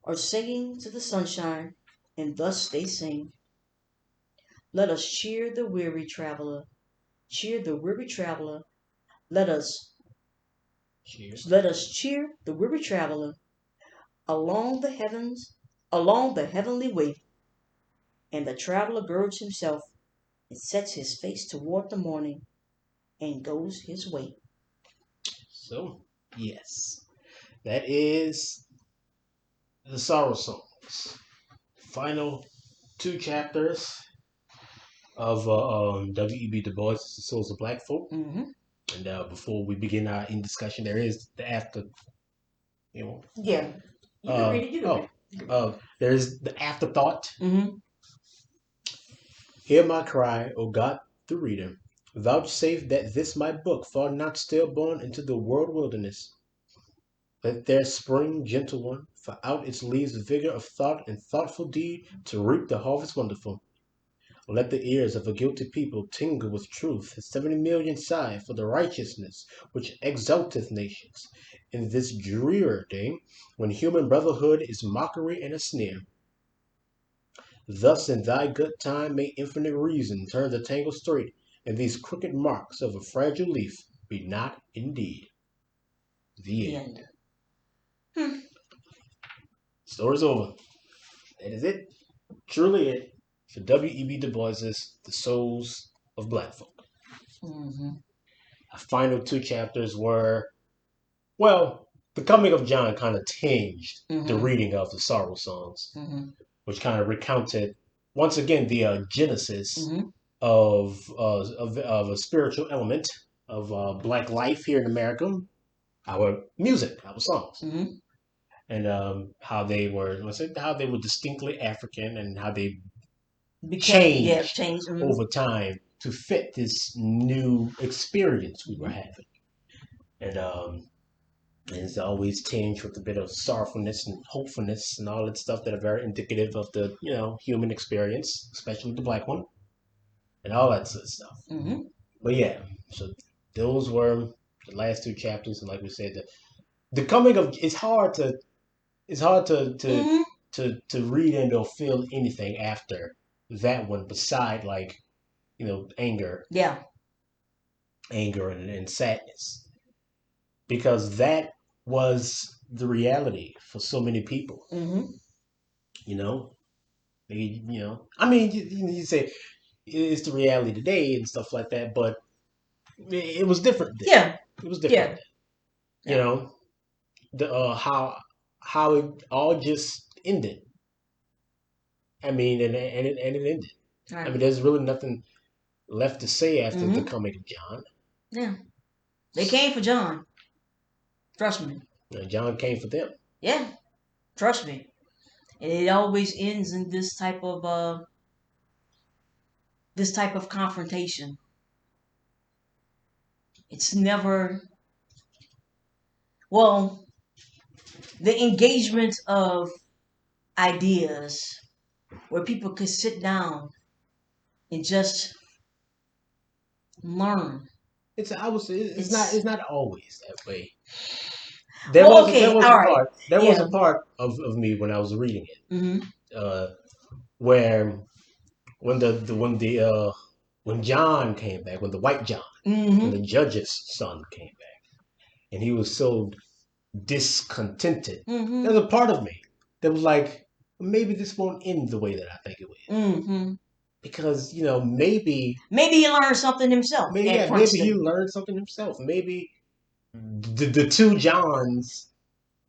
are singing to the sunshine, and thus they sing. Let us cheer the weary traveler, cheer the weary traveler. Let us Cheer. let us cheer the weary traveler along the heavens, along the heavenly way. And the traveler girds himself and sets his face toward the morning and goes his way. So, yes, that is the Sorrow Songs. Final two chapters of W.E.B. Du Bois' The Souls of Black Folk. Mm-hmm. And before we begin our in discussion, there is the after, you know, Yeah, you can read it. You can read oh, it. there's the afterthought. Mm-hmm. Hear my cry, O God, the reader. Vouchsafe that this my book fall not stillborn into the world wilderness. Let there spring, gentle one, for out its leaves vigor of thought and thoughtful deed to reap the harvest wonderful. Let the ears of a guilty people tingle with truth, as 70,000,000 sigh for the righteousness which exalteth nations. In this drear day, when human brotherhood is mockery and a sneer, thus in thy good time may infinite reason turn the tangle straight, and these crooked marks of a fragile leaf be not indeed. The The end. end. Hmm. Story's over. That is it. Truly it for W.E.B. Du Bois's The Souls of Black Folk. Mm-hmm. Our final two chapters were, well, the coming of John kind of tinged the Mm-hmm. reading of the Sorrow Songs, Mm-hmm. which kind of recounted once again the genesis Mm-hmm. of a spiritual element of black life here in America, our music, our songs, Mm-hmm. and how they were, how they were distinctly African, and how they Yeah, changed change. Mm-hmm. over time to fit this new experience we were Mm-hmm. having, and it's always tinged with a bit of sorrowfulness and hopefulness and all that stuff that are very indicative of the human experience, especially the black one, and all that sort of stuff. Mm-hmm. But yeah, so those were the last two chapters, and like we said, the coming of it's hard Mm-hmm. to read and or feel anything after that one, beside like anger, Yeah. and sadness, because that was the reality for so many people. Mm-hmm. You know, I mean, you say it's the reality today and stuff like that, but it was different then. Yeah. It was different Yeah. then. You Yeah. know, the how it all just ended. I mean, and it ended. All I right. mean, there's really nothing left to say after the Mm-hmm. coming of John. Yeah. They came for John. Trust me. John came for them. Yeah. Trust me. And it always ends in this type of confrontation. It's never, well, the engagement of ideas where people could sit down and just learn. It's not It's, always that way. well, okay, all right. There was Yeah. a part of me when I was reading Mm-hmm. it, where when John came back, when the white John, when the Mm-hmm. judge's son came back, and he was so discontented. There's Mm-hmm. a part of me that was like, maybe this won't end the way that I think it will, Mm-hmm. because maybe Maybe he learned something himself maybe at yeah, maybe he Princeton. learned something himself. Maybe the two Johns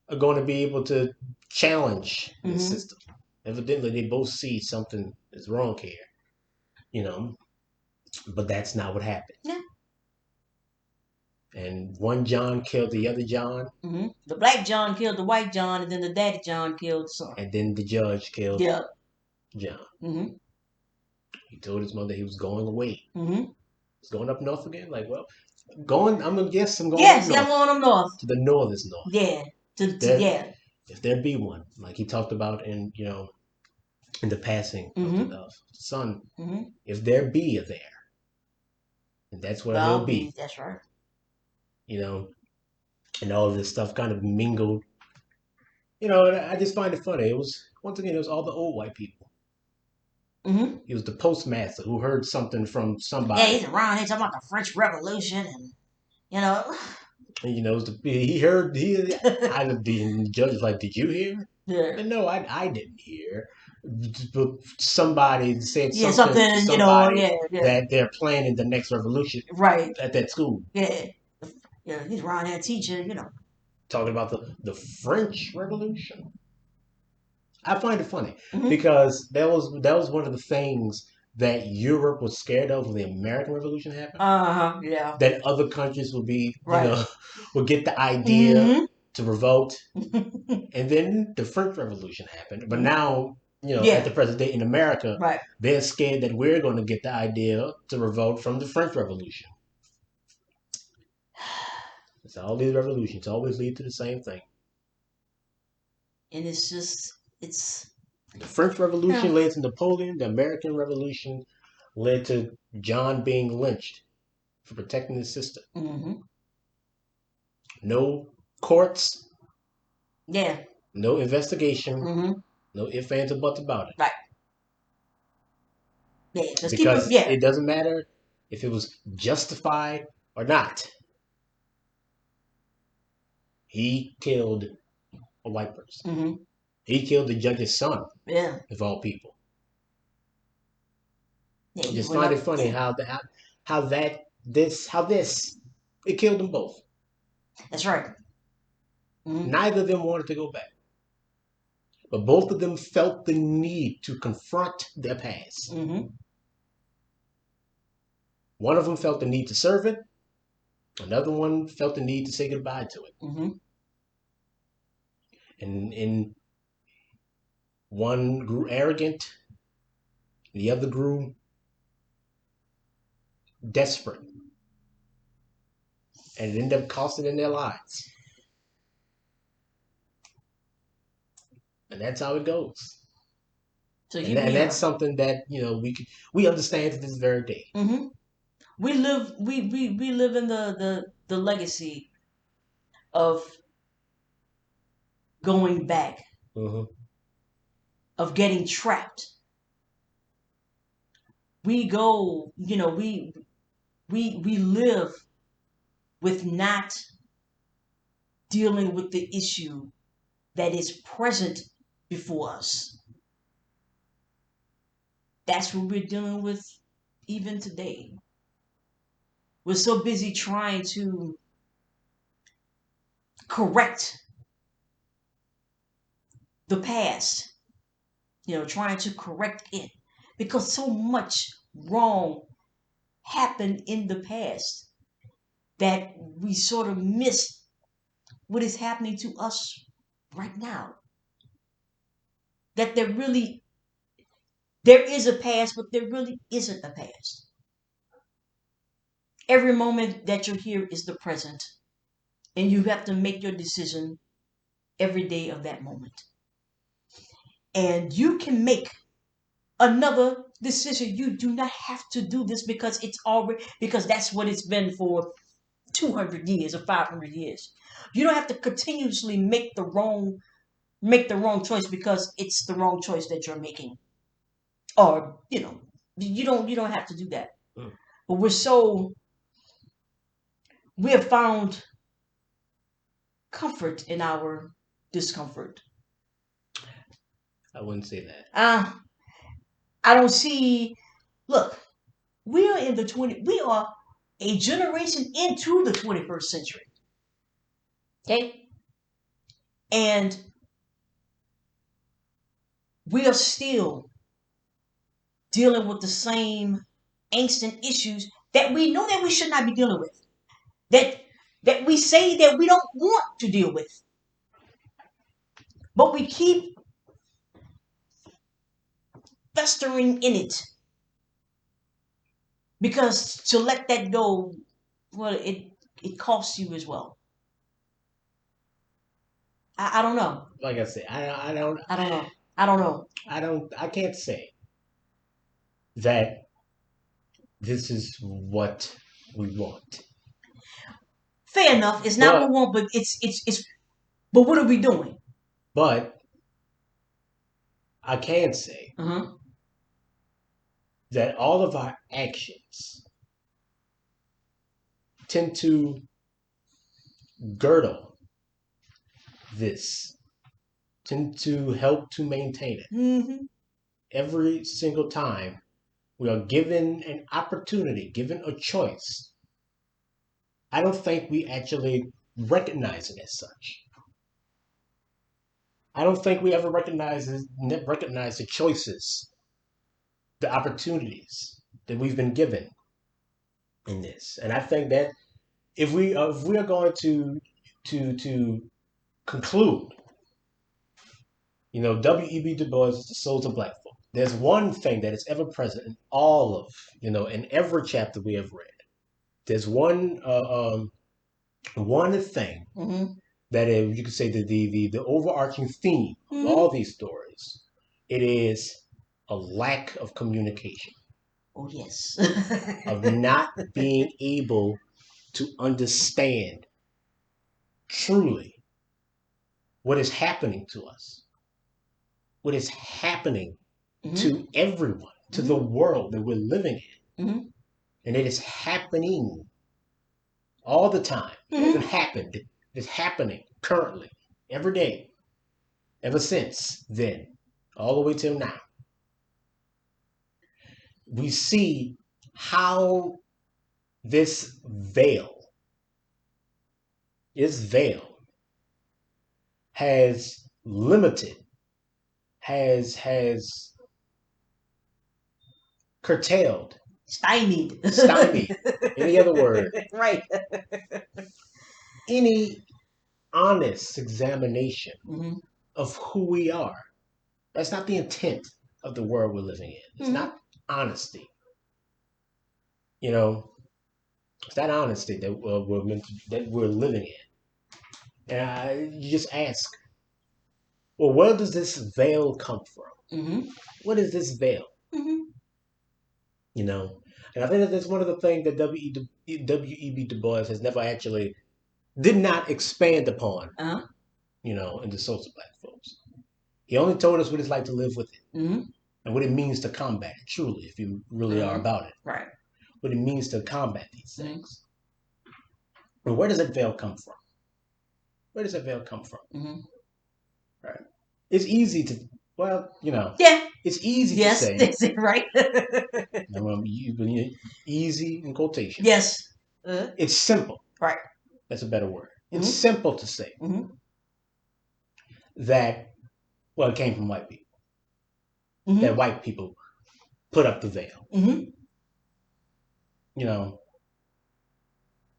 are going to be able to challenge the Mm-hmm. system. Evidently, they both see something is wrong here, you know, but that's not what happened. Yeah. And one John killed the other John, Mm-hmm. The black John killed the white John, and then the daddy John killed the son. and then the judge killed Yeah. John. Mm-hmm. He told his mother he was going away. Mm-hmm. He's going up north again. Like, well, going. I'm gonna guess I'm going up Yes, yeah, I'm north going up north. to the northest north. Yeah. If there Yeah. if there be one, like he talked about in the passing of Mm-hmm. the son, Mm-hmm. if there be a there, and that's where he'll Well, be. that's right. You know, and all of this stuff kind of mingled. And I just find it funny. It was once again, it was all the old white people. Hmm. He was the postmaster who heard something from Yeah, he's somebody. around here talking about the French Revolution, and you know, And, he heard he. I the judge was like, "Did you hear?" yeah, And no, I didn't hear. But somebody said yeah, something to something, somebody yeah, yeah, that they're planning the next revolution right, at that school, yeah, yeah, he's around here teaching. talking about the French Revolution. I find it funny Hmm. because that was one of the things that Europe was scared of when the American Revolution happened. Uh huh. Yeah. That other countries would be, Right. would get the idea Hmm. to revolt, and then the French Revolution happened. But Hmm. now, at Yeah. the present day in America, Right. they're scared that we're going to get the idea to revolt from the French Revolution. It's all these revolutions always lead to the same thing. And it's just, it's, The French yeah. Revolution led to Napoleon. The American Revolution led to John being lynched for protecting his sister. Hmm. No courts, Yeah. no investigation, Hmm. no ifs, ands, or buts about it. Right. Yeah. Just keep it. Because Yeah. it doesn't matter if it was justified or not. He killed a white person. Hmm. He killed the judge's son, Yeah. of all people. Yeah. I He just went find it up. funny Yeah. how this it killed them both. That's right. Hmm. Neither of them wanted to go back, but both of them felt the need to confront their past. Hmm. One of them felt the need to serve it. Another one felt the need to say goodbye to it. Hmm. And one grew arrogant, the other grew desperate, and it ended up costing them their lives. And that's how it goes. So And, you and be that's something that we understand to this very day. hmm we live in the legacy of going back, Hmm. of getting trapped. We go, we live with not dealing with the issue that is present before us. That's what we're dealing with even today. We're so busy trying to correct the past, trying to correct it because so much wrong happened in the past that we sort of miss what is happening to us right now. That there is a past, but there really isn't a past. Every moment that you're here is the present, and you have to make your decision every day of that moment. And you can make another decision. You do not have to do this because that's what it's been for 200 years or 500 years. You don't have to continuously make the wrong choice because it's the wrong choice that you're making. Or, you don't have to do that. Mm. But we have found comfort in our discomfort. I wouldn't say that. I don't see. Look, we are a generation into the 21st century. Okay? And we are still dealing with the same angst and issues that we know that we should not be dealing with. That that we say that we don't want to deal with. But we keep festering in it because to let that go, well, it costs you as well. I don't know. Like I said, I don't, I don't know. I don't know. I can't say that this is what. we want. Fair enough. It's not what But we want, but it's. But what are we doing? but I can say Uh-huh. that all of our actions tend to girdle this, tend to help to maintain it. Mm-hmm. Every single time we are given an opportunity, given a choice, I don't think we actually recognize it as such. I don't think we ever recognize the choices, the opportunities that we've been given in this. And I think that if we are going to conclude, W.E.B. Du Bois is the souls of black folk. There's one thing that is ever present in all of, in every chapter we have read. There's one thing Mm-hmm. that is, you could say, the overarching theme of Mm-hmm. all these stories. It is a lack of communication, Oh yes. of not being able to understand truly what is happening to us, what is happening Mm-hmm. to everyone, to the Mm-hmm. world that we're living in. Mm-hmm. And it is happening all the time. It hasn't Mm-hmm. happened. It's happening currently, every day, ever since then, all the way till now. We see how this veil has limited, has curtailed, Stymied. stymied, any other word, Right. any honest examination Mm-hmm. of who we are. That's not the intent of the world we're living in. It's Mm-hmm. not honesty. You know, it's that honesty that we're living in. And you just ask, well, where does this veil come from? Mm-hmm. What is this veil? Mm-hmm. You know, and I think that that's one of the things that W.E.B. Du Bois has never actually did not expand upon. Uh-huh. In the souls of black folks, he only told us what it's like to live with it Mm-hmm. and what it means to combat it. Truly, if you really are Uh-huh. about it, Right. what it means to combat these Mm-hmm. things. And where does that veil come from? Where does that veil come from? Mm-hmm. Right. It's easy to, well, Yeah. it's easy to Yes. say. That's it. Right. Easy in quotations. Yes. Uh, It's simple. right. That's a better word. It's Mm-hmm. simple to say Mm-hmm. that, well, it came from white people, that Mm-hmm. white people put up the veil. Mm-hmm. You know,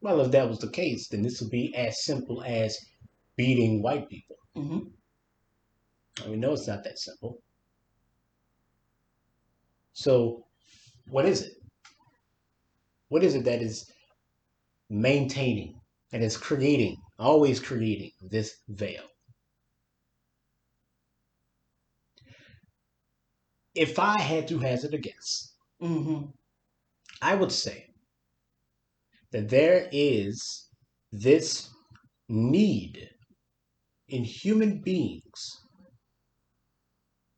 well, if that was the case, then this would be as simple as beating white people. Mm-hmm. And we know it's not that simple. So, what is it? What is it that is maintaining and is creating, always creating this veil? If I had to hazard a guess, Mm-hmm. I would say that there is this need in human beings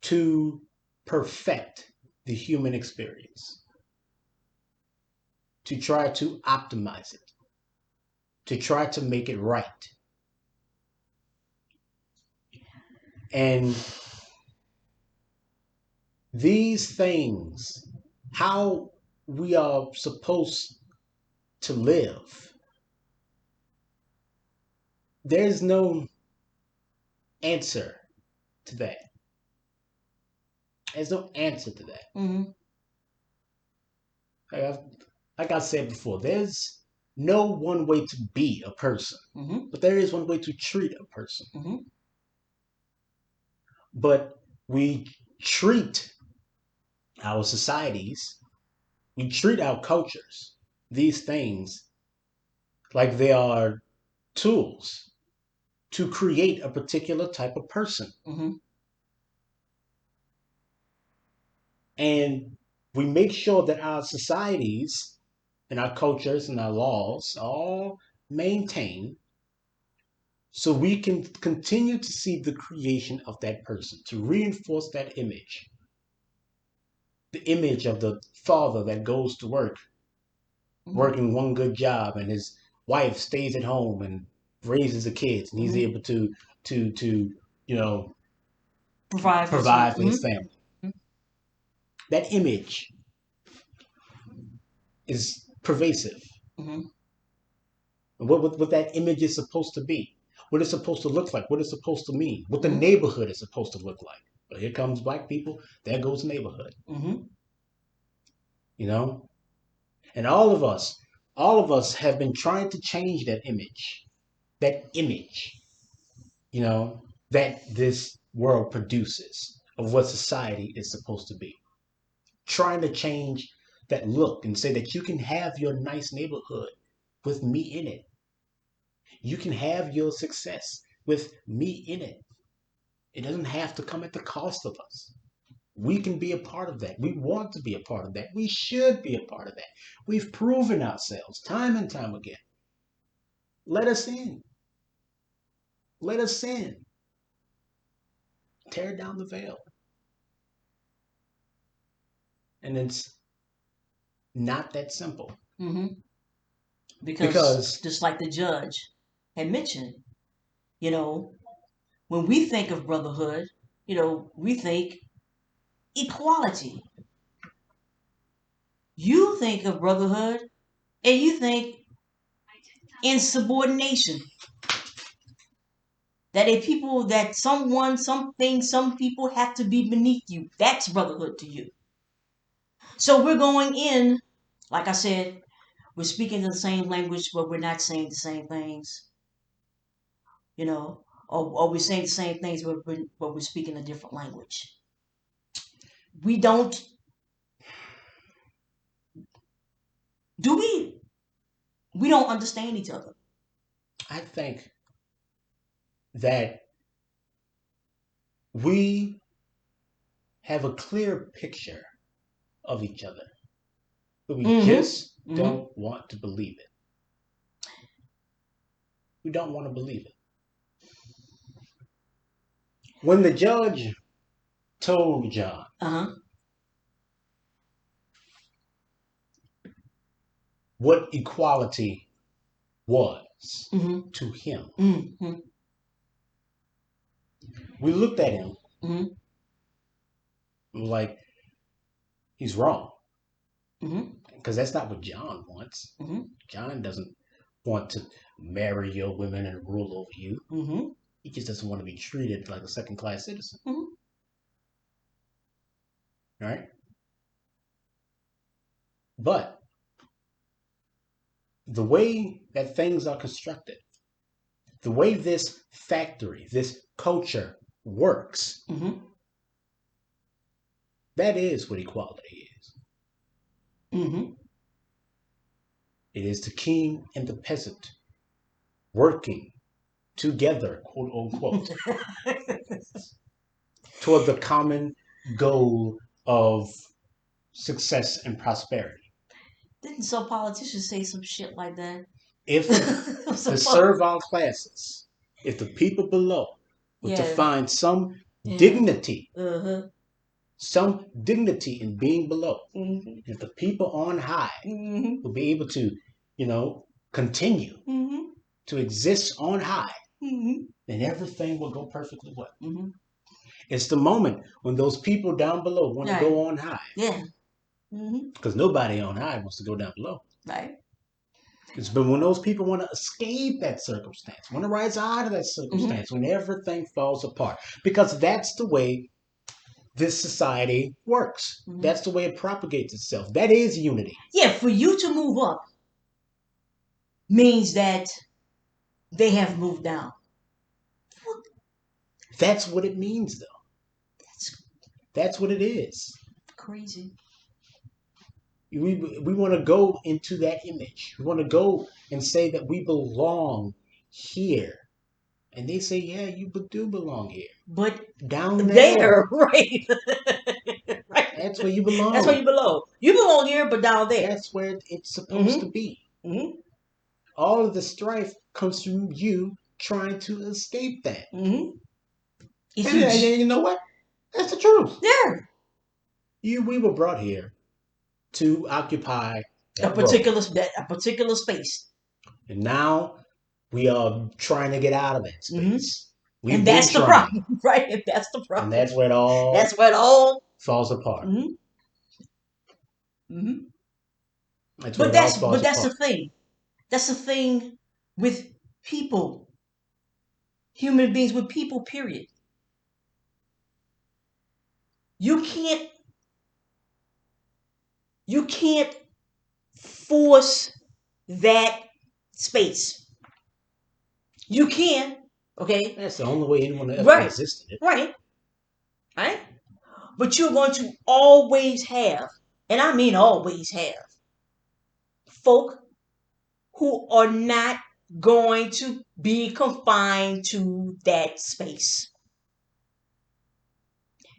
to perfect the human experience, to try to optimize it, to try to make it right. And these things, how we are supposed to live, there's no answer to that. There's no answer to that. Mm-hmm. Like I said before, there's no one way to be a person, Mm-hmm. but there is one way to treat a person. Mm-hmm. But we treat our societies, we treat our cultures, these things, like they are tools to create a particular type of person. Mm-hmm. And we make sure that our societies and our cultures and our laws all maintain so we can continue to see the creation of that person, to reinforce that image, the image of the father that goes to work, working one good job, and his wife stays at home and raises the kids, and he's able to you know provide for his family. That image is pervasive. And what that image is supposed to be, what it's supposed to look like, what it's supposed to mean, what the neighborhood is supposed to look like. But here comes black people, there goes the neighborhood. You know? And all of us have been trying to change that image, that this world produces of what society is supposed to be. Trying to change that look and say that you can have your nice neighborhood with me in it. You can have your success with me in it. It doesn't have to come at the cost of us. We can be a part of that. We want to be a part of that. We should be a part of that. We've proven ourselves time and time again. Let us in. Let us in. Tear down the veil. And it's not that simple. Because just like the judge had mentioned, you know, when we think of brotherhood, we think equality. You think of brotherhood and you think insubordination. That some people have to be beneath you. That's brotherhood to you. So we're going in, like I said, we're speaking the same language, but we're not saying the same things. Or we're saying the same things, but we're speaking a different language. We don't. Do we? We don't understand each other. I think that we have a clear picture of each other, but we just don't want to believe it. We don't want to believe it. When the judge told John, what equality was to him, we looked at him and were like, he's wrong. Because that's not what John wants. John doesn't want to marry your women and rule over you. He just doesn't want to be treated like a second-class citizen. Right? But the way that things are constructed, the way this factory, this culture works, that is what equality is. It is the king and the peasant working together, quote unquote, toward the common goal of success and prosperity. Didn't some politicians say some shit like that? If the servile classes, if the people below were to find some dignity, some dignity in being below, if the people on high would be able to, continue to exist on high, then everything will go perfectly well. It's the moment when those people down below want to go on high. Yeah. Because nobody on high wants to go down below. Right. But when those people want to escape that circumstance, want to rise out of that circumstance, when everything falls apart. Because that's the way this society works. That's the way it propagates itself. That is unity. Yeah, for you to move up means that they have moved down. That's what it means, though. That's what it is. Crazy. We want to go into that image. We want to go and say that we belong here. And they say, yeah, you do belong here. But down there, right. Right. That's where you That's where belong. you belong. You belong here, but down there. That's where it's supposed to Mm-hmm. be. Mm-hmm. All of the strife comes from you trying to escape that. Mm-hmm. If And, you, and you know what? That's the truth. yeah, We were brought here to occupy a that role. particular a particular space. And now we are trying to get out of that Mm-hmm. space. We've And been that's the trying. problem, right? And that's the And problem. that's where it all That's where it all. falls apart. Mm-hmm. Mm-hmm. That's where it all falls That's the apart. thing. That's the thing with people, human beings with people. Period. You can't you can't force that space. You can, okay, That's the only way anyone ever right, existed. right, right. But you're going to always have, and I mean always have, folk who are not going to be confined to that space.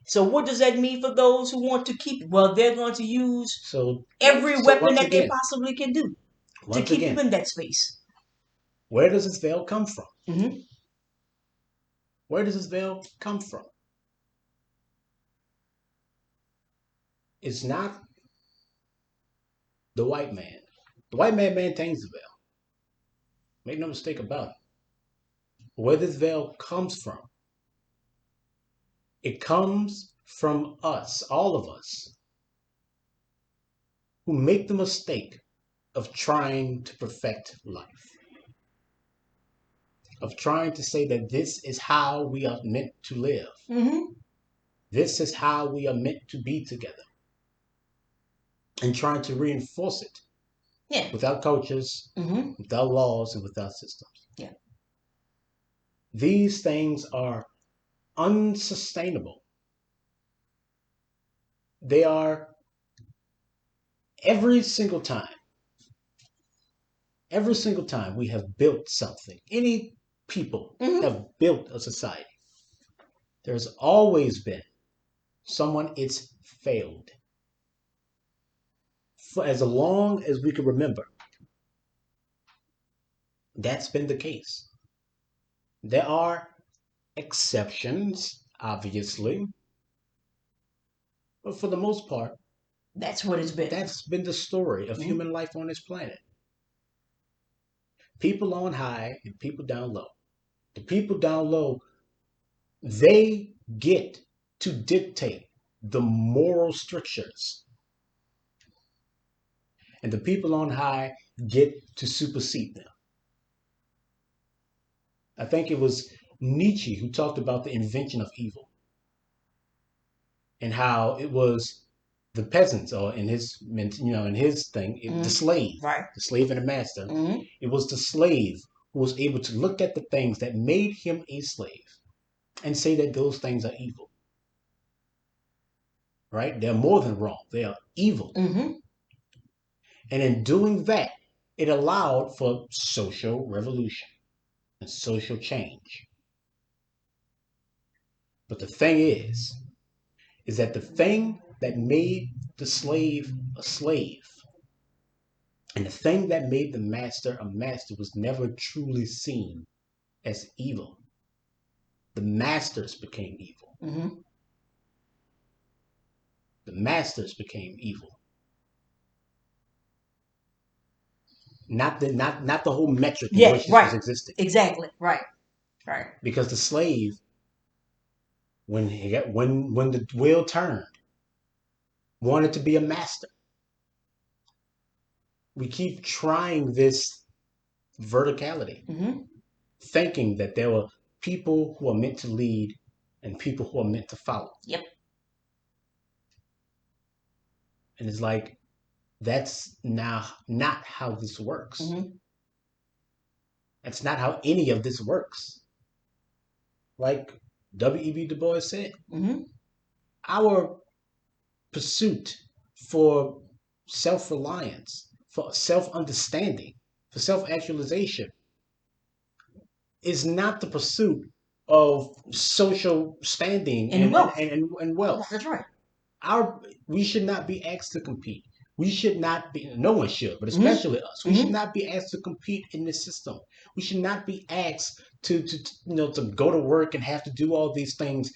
So what does that mean for those who want to keep it? Well, they're going to use So, every so weapon once that they again, possibly can do to once keep you again, in that space. where does this veil come from? Mm-hmm. Where does this veil come from? It's not the white man. The white man maintains the veil. Make no mistake about it. Where this veil comes from, it comes from us, all of us, who make the mistake of trying to perfect life, of trying to say that this is how we are meant to live. Mm-hmm. This is how we are meant to be together, and trying to reinforce it Yeah. without coaches, Mm-hmm. without laws, and without systems. Yeah. These things are unsustainable. They are every single time, every single time we have built something, any people Mm-hmm. have built a society, there's always been someone it's failed. For as long as we can remember, that's been the case. There are exceptions, obviously, but for the most part, That's what it's been. that's been the story of Mm-hmm. human life on this planet. People on high and people down low. The people down low, they get to dictate the moral strictures, and the people on high get to supersede them. I think it was Nietzsche who talked about the invention of evil and how it was the peasants, or in his, in his thing, Mm-hmm. Right. the slave and the master. Mm-hmm. It was the slave who was able to look at the things that made him a slave and say that those things are evil. Right? They're more than wrong. They are evil. Mm-hmm. And in doing that, it allowed for social revolution and social change. But the thing is that the thing that made the slave a slave and the thing that made the master a master was never truly seen as evil. The masters became evil. Mm-hmm. The masters became evil. Not the whole metric in Yeah. which this was Right. existing. Exactly. Right. Right. Because the slave, when the wheel turned, wanted to be a master. We keep trying this verticality, Mm-hmm. thinking that there were people who are meant to lead and people who are meant to follow. Yep. And it's like, that's now not how this works. Mm-hmm. That's not how any of this works. Like W.E.B. Du Bois said, Mm-hmm. our pursuit for self reliance, for self understanding, for self actualization is not the pursuit of social standing And wealth. and wealth. That's right. our we should not be asked to compete. We should not be. No one should, but Mm-hmm. especially us. We should Mm-hmm. not be asked to compete in this system. We should not be asked to go to work and have to do all these things.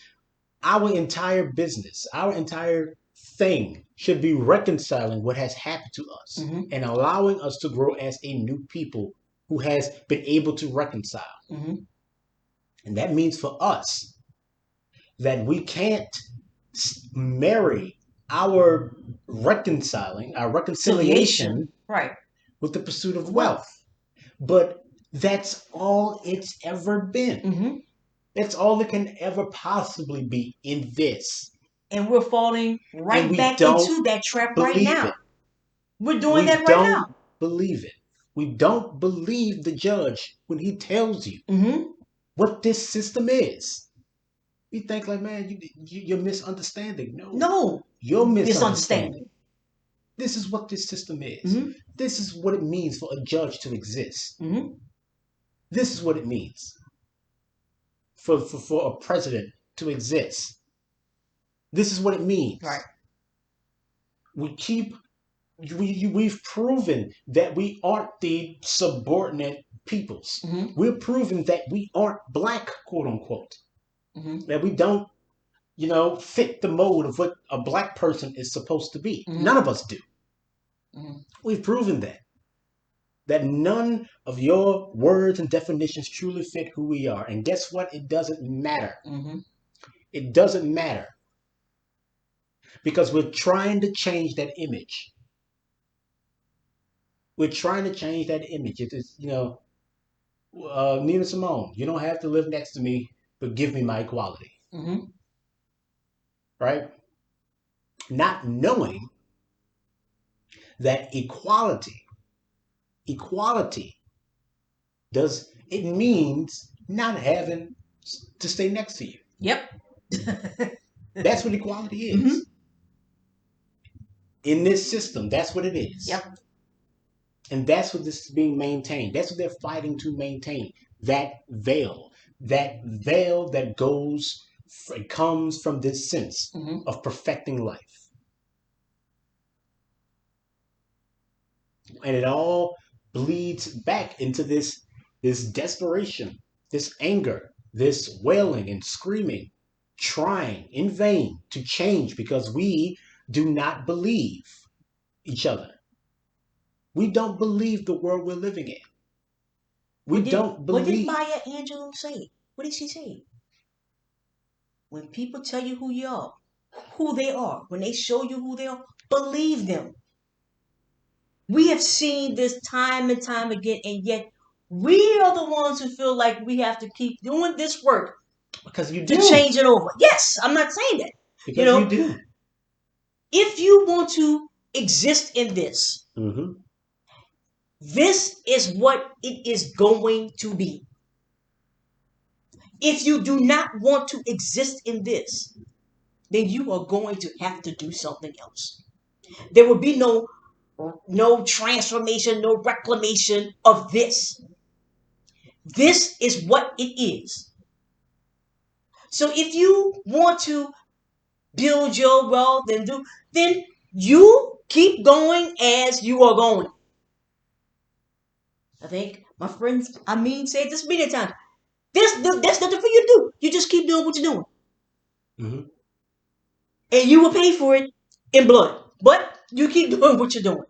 Our entire business, our entire thing should be reconciling what has happened to us Mm-hmm. and allowing us to grow as a new people who has been able to reconcile. Mm-hmm. And that means for us that we can't marry our our Affiliation. reconciliation Right. with the pursuit of Wealth. wealth. But that's all it's ever been. Mm-hmm. That's all it can ever possibly be in this. And we're falling And right we back don't into that trap right believe now. it. We're doing We that right now. don't believe it. We don't believe the judge when he tells you Mm-hmm. what this system is. We think like, man, you're misunderstanding. No, No, you're misunderstanding. misunderstanding. This is what this system is. Mm-hmm. This is what it means for a judge to exist. Mm-hmm. This is what it means for a president to exist. This is what it means. Right. We keep we've proven that we aren't the subordinate peoples. Mm-hmm. We're proving that we aren't black, quote unquote. Mm-hmm. That we don't, fit the mold of what a black person is supposed to be. Mm-hmm. None of us do. Mm-hmm. We've proven that none of your words and definitions truly fit who we are. And guess what? It doesn't matter. Mm-hmm. It doesn't matter because we're trying to change that image. We're trying to change that image. It is, Nina Simone, you don't have to live next to me, but give me my equality. Mm-hmm. Right? Not knowing that equality does it means not having to stay next to you. Yep. That's what equality is. Mm-hmm. In this system, that's what it is. Yep. And that's what this is being maintained. That's what they're fighting to maintain. That veil. That veil that comes from this sense Mm-hmm. of perfecting life. And it all bleeds back into this desperation, this anger, this wailing and screaming, trying in vain to change because we do not believe each other. We don't believe the world we're living in. We don't What did believe. Maya Angelou say? What did she say? When people tell you who they are, when they show you who they are, believe them. We have seen this time and time again, and yet we are the ones who feel like we have to keep doing this work Because you to do. change it over. Yes, I'm not saying that. Because you do. If you want to exist in this, Mm-hmm. this is what it is going to be. If you do not want to exist in this, then you are going to have to do something else. There will be no transformation, no reclamation of this. This is what it is. So if you want to build your wealth then you keep going as you are going. I think my friends said this many times. There's nothing for you to do. You just keep doing what you're doing. Mm-hmm. And you will pay for it in blood. But you keep doing what you're doing.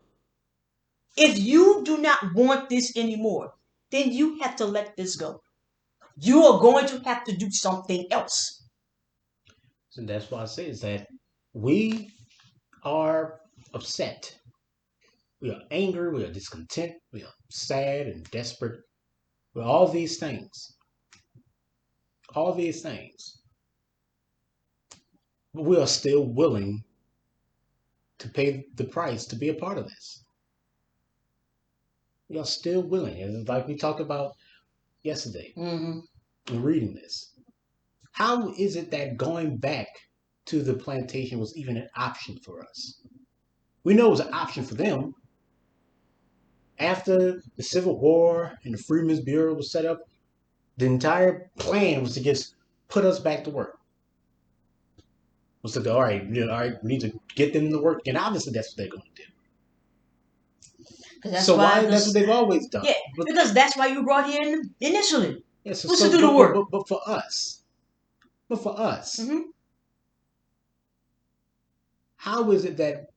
If you do not want this anymore, then you have to let this go. You are going to have to do something else. So that's why I say is that we are upset. We are angry. We are discontent. We are sad and desperate. With all these things. All these things. But we are still willing to pay the price to be a part of this. We are still willing. And like we talked about yesterday Mm-hmm. in reading this. How is it that going back to the plantation was even an option for us? We know it was an option for them. After the Civil War and the Freedmen's Bureau was set up, the entire plan was to just put us back to work. Was to go, all right, all right, we need to get them to work, and obviously that's what they're going to do. Because that's So why why? That's what this, they've always done. yeah, because that's why you brought here initially, Yeah, so, was to so do the work. but for us, Hmm. how is it that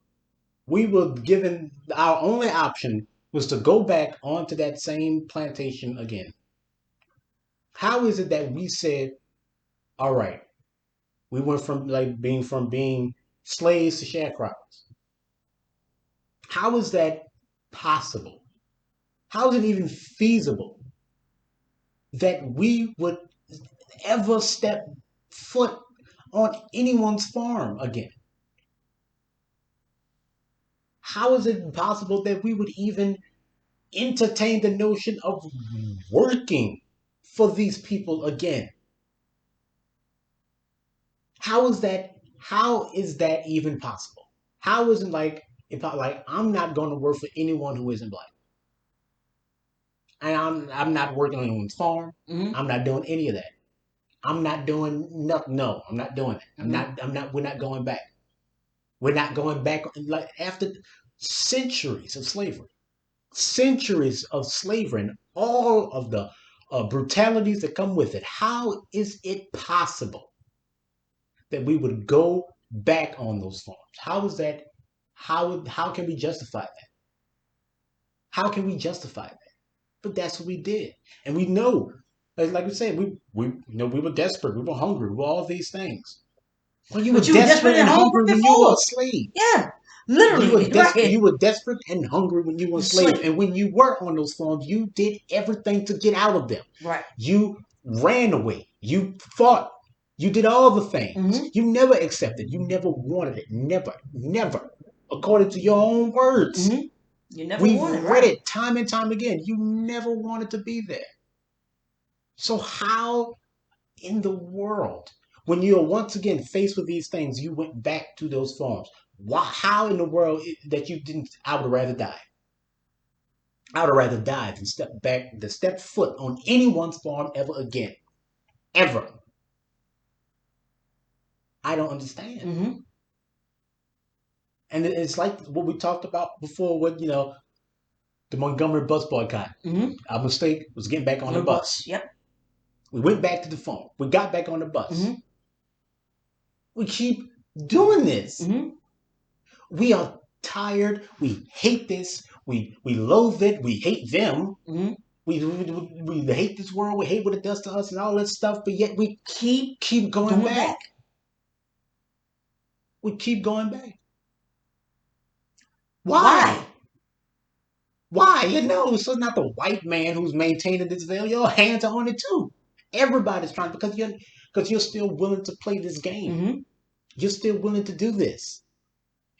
we were given our only option was to go back onto that same plantation again? How is it that we said, all right, we went from being slaves to sharecroppers? How is that possible? How is it even feasible that we would ever step foot on anyone's farm again? How is it possible that we would even entertain the notion of working for these people again? How is that? How is that even possible? How is it like I'm not going to work for anyone who isn't black, and I'm not working on anyone's farm. Hmm. I'm not doing any of that. I'm not doing no. I'm not doing it. Hmm. I'm not. We're not going back. We're not going back. Like after centuries of slavery, and all of the brutalities that come with it. How is it possible that we would go back on those farms? How is that? How can we justify that? How can we justify that? But that's what we did, and we know, like we said, we were desperate, we were hungry, we were all these things. Well, you were But you were desperate desperate and and hungry hungry when you were a before. slave. Yeah, literally, You right. were desperate and hungry when you were The enslaved, slave. and when you were on those farms, you did everything to get out of them. Right. You ran away. You fought. You did all the things. Hmm. You never accepted. You never wanted it. Never, never. According to your own words, Hmm. You never we've wanted, read right? it time and time again. You never wanted to be there. So how in the world, when you're once again faced with these things, you went back to those farms? Why? How in the world that you didn't? I would rather die. I would rather die than step foot on anyone's farm ever again. Ever. I don't understand. Hmm. And it's like what we talked about before with, the Montgomery bus boycott. Hmm. Our mistake was getting back on On the the bus. bus. Yep. We went back to the farm. We got back on the bus. Hmm. We keep doing this. Hmm. We are tired. We hate this. We loathe it. We hate them. Hmm. We hate this world. We hate what it does to us and all this stuff. But yet we keep going Doing back. back. We keep going back. Why? Why? Why? So it's not the white man who's maintaining this veil. Your hands are on it too. Everybody's trying because you're still willing to play this game. Hmm. You're still willing to do this.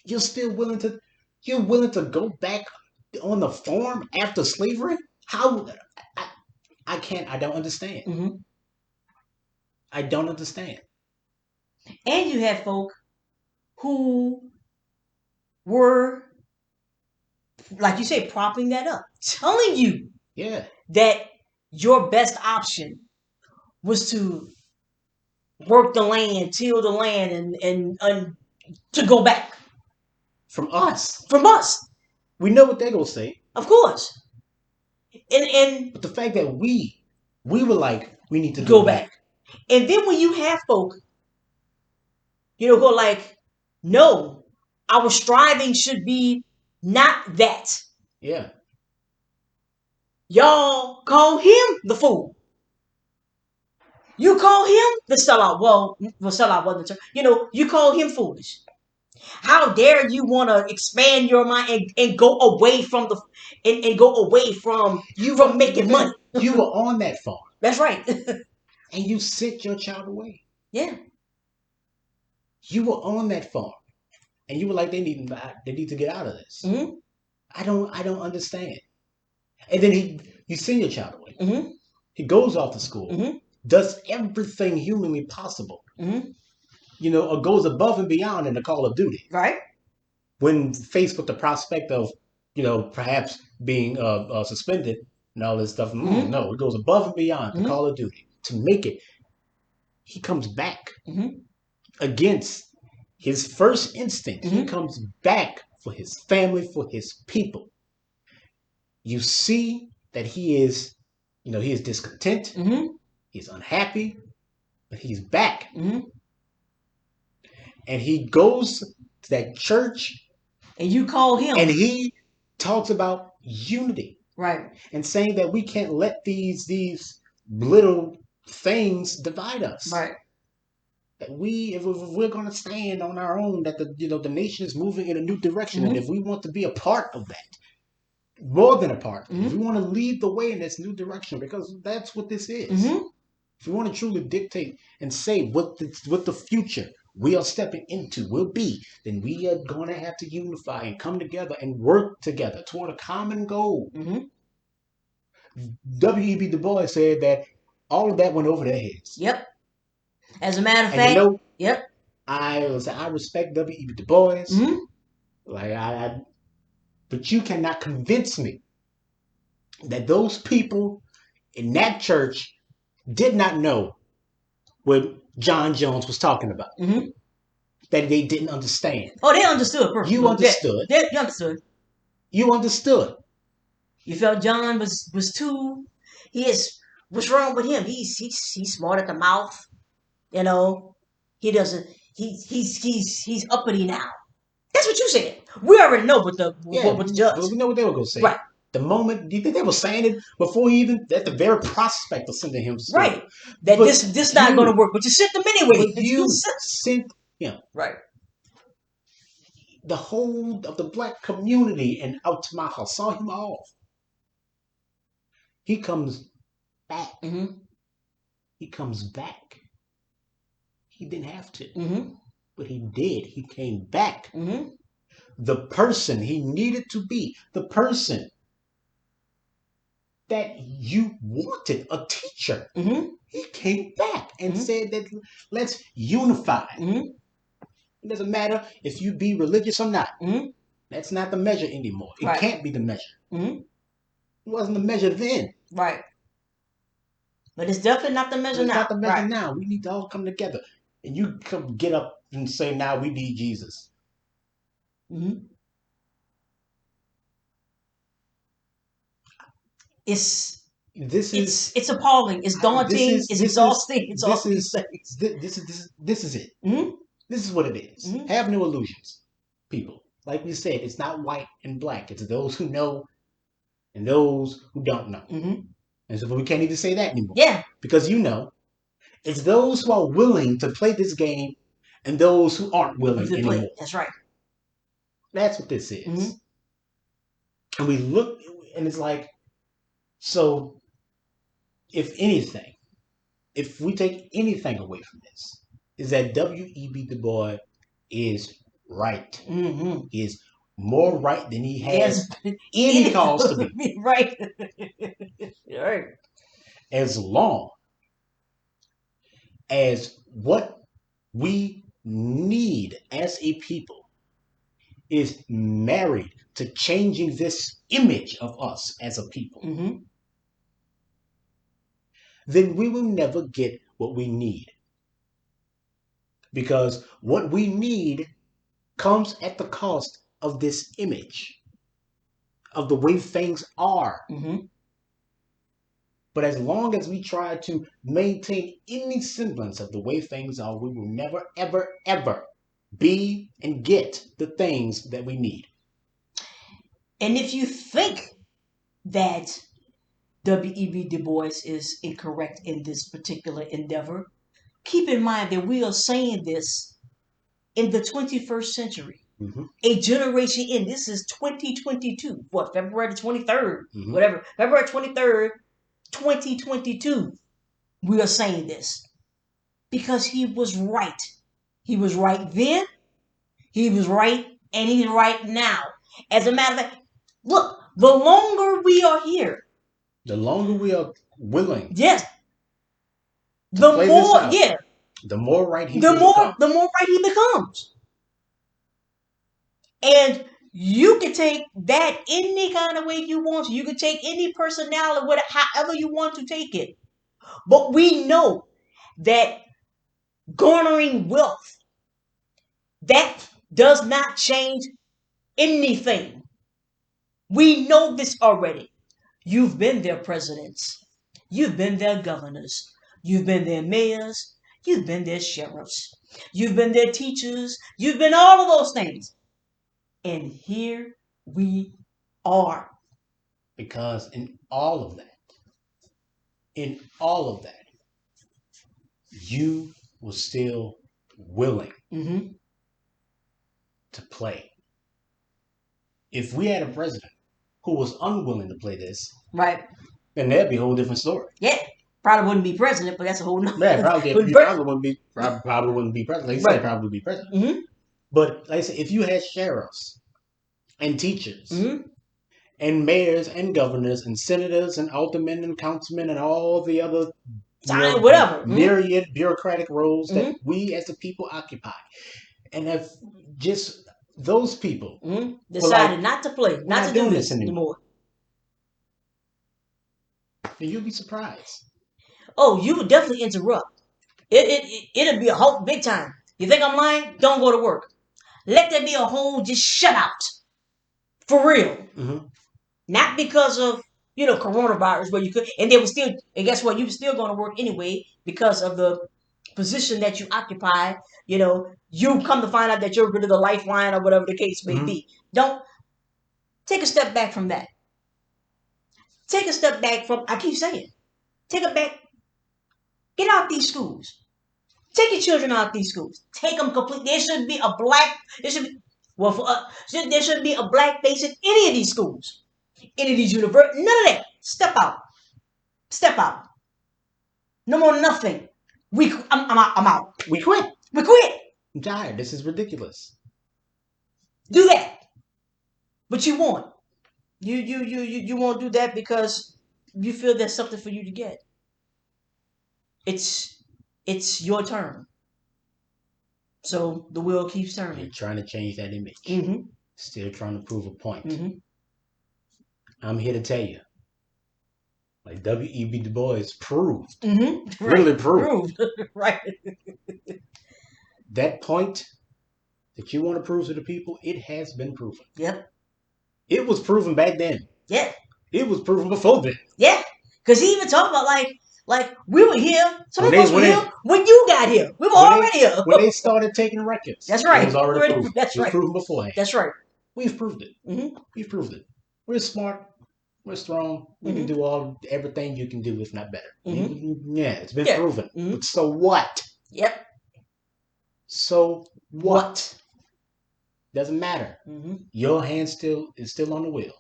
You're still willing to go back on the farm after slavery? How? I, I can't. I don't understand. Hmm. I don't understand. And you had folk who were, like you say, propping that up, telling you Yeah. that your best option was to work the land, till the land, and to go back From us. from us, We know what they're gonna say. of course, and But the fact that we were like, we need to go go back. back. And then when you have folk, who are like, no, our striving should be not that. Yeah. Y'all call him the fool. You call him the sellout. Well, sellout wasn't the term. You call him foolish. How dare you want to expand your mind and go away from and go away from You were from the making money? thing. You were on that farm That's right. and you sent your child away. Yeah. You were on that farm and you were like, they need to get out of this. Hmm. I don't understand. And then you send your child away. Hmm. He goes off to school, Hmm. does everything humanly possible, Hmm. or goes above and beyond in the Call of Duty Right. when faced with the prospect of, perhaps being suspended and all this stuff. Hmm. No, it goes above and beyond the Hmm. Call of Duty to make it. He comes back Hmm. against. His first instinct, he Mm-hmm. comes back for his family, for his people. You see that he is discontent, Mm-hmm. he's unhappy, but he's back. Mm-hmm. And he goes to that church And you call and him. he talks about unity Right. and saying that we can't let these little things divide us. Right. That if we're going to stand on our own, that the nation is moving in a new direction, and Mm-hmm. if we want to be a part of that, more than a part, if we Mm-hmm. want to lead the way in this new direction, because that's what this is. Mm-hmm. If we want to truly dictate and say what the future we are stepping into will be, then we are going to have to unify and come together and work together toward a common goal. Mm-hmm. W.E.B. Du Bois said that all of that went over their heads. Yep. As a matter of And fact, yep. I respect W.E.B. Du Bois. Mm-hmm. Like but you cannot convince me that those people in that church did not know what John Jones was talking about. Mm-hmm. That they didn't understand. Oh, they understood You perfectly. understood. They understood. You understood. You felt John was too. He is. What's wrong with him? He's smart at the mouth. You know. He doesn't. He's uppity now. That's what you said. We already know Yeah, what the judge. but we know what they were going to say. Right. The moment, do you think they were saying it before he even, at the very prospect of sending him to school? Right. That But this not going to you, work, but you sent them anyway. but you sent him, Right. the whole of the black community and out to my house, saw him off. He comes back. Mm-hmm. He comes back. He didn't have to, Mm-hmm. but he did. He came back. Mm-hmm. The person he needed to be, the person that you wanted, a teacher. Mm-hmm. He came back and Mm-hmm. said that let's unify. Mm-hmm. It doesn't matter if you be religious or not. Mm-hmm. That's not the measure anymore. It Right. can't be the measure. Mm-hmm. It wasn't the measure then. Right. But it's definitely not the measure It's now. not the measure Right. now. We need to all come together. And you come get up and say, now we need Jesus. Mm-hmm. It's This is it's appalling. It's this daunting. is It's this is exhausting. It's all this these is things. this is it. Mm-hmm. This is what it is. Mm-hmm. Have no illusions, people. Like we said, it's not white and black. It's those who know and those who don't know. Mm-hmm. And so we can't even say that anymore. Yeah. Because it's those who are willing to play this game and those who aren't willing anymore. That's right. That's what this is. Mm-hmm. And we look, and it's like, so if anything, if we take anything away from this, is that W.E.B. Du Bois is right. Mm-hmm. He is more right than he has Yes. any cause to be. Right. Right. As long as what we need as a people is married to changing this image of us as a people, Mm-hmm. then we will never get what we need. Because what we need comes at the cost of this image, of the way things are. Mm-hmm. But as long as we try to maintain any semblance of the way things are, we will never, ever, ever be and get the things that we need. And if you think that W.E.B. Du Bois is incorrect in this particular endeavor, keep in mind that we are saying this in the 21st century. Mm-hmm. A generation in. This is 2022. What, February the 23rd? Mm-hmm. Whatever. February 23rd, 2022. We are saying this because he was right. He was right then. He was right, and he's right now. As a matter of fact, look, the longer we are here, The longer we are willing yes, to the play this more, out, yeah, the more right he the will more, become. the more right he becomes. And you can take that any kind of way you want to. You can take any personality, whatever, however you want to take it. But we know that garnering wealth That does not change anything. We know this already. You've been their presidents. You've been their governors. You've been their mayors. You've been their sheriffs. You've been their teachers. You've been all of those things. And here we are. Because in all of that, you were still willing Mm-hmm. to play. If we had a president who was unwilling to play this, Right. then that'd be a whole different story. Yeah. Probably wouldn't be president, but that's a whole nother. Yeah, probably But you probably wouldn't be president. Like you said, right. probably be president. Mm-hmm. But like I said, if you had sheriffs and teachers Mm-hmm. and mayors and governors and senators and aldermen and councilmen and all the other Time, whatever. Mm-hmm. myriad bureaucratic roles that Mm-hmm. we as the people occupy, and if just those people Mm-hmm. were Decided like, not to play, we're not not to do doing this this anymore. then you'd be surprised. Oh, you would definitely interrupt. It'd be a whole big time. You think I'm lying? Don't go to work. Let there be a whole just shut out. For real. Mm-hmm. Not because of, coronavirus where you could, and they were still, and guess what? You were still going to work anyway because of the position that you occupy. You come to find out that you're rid of the lifeline or whatever the case may Mm-hmm. be. Don't take a step back from that. Take a step back from, I keep saying, take a back, get out these schools. Take your children out these schools. Take them completely. There should be a black, there should be, well, there should be a black face in any of these schools, any of these universities. None of that. Step out. Step out. No more nothing. I'm out. I'm out. We quit. We quit. I'm tired. This is ridiculous. Do that. But you won't. You won't do that because you feel there's something for you to get. It's your turn. So the wheel keeps You're turning. trying to change that image. Mm-hmm. Still trying to prove a point. Mm-hmm. I'm here to tell you, like W.E.B. Du Bois proved, Mm-hmm. really proved, Right. that point that you want to prove to the people, it has been proven. Yep. It was proven back then. Yeah. It was proven before then. Yeah. Because he even talked about like we were here. Some When of they- us were when they- here when you got here. We were When already here. When they started taking records, That's right. it was already proven. That's It was right. proven beforehand. That's right. We've proved it. Mm-hmm. We've proved it. We're smart. We're strong. We can do everything you can do, if not better. Mm-hmm. Yeah, it's been Yeah. proven. Mm-hmm. But so what? Yep. So what? Doesn't matter. Mm-hmm. Your hand is still on the wheel.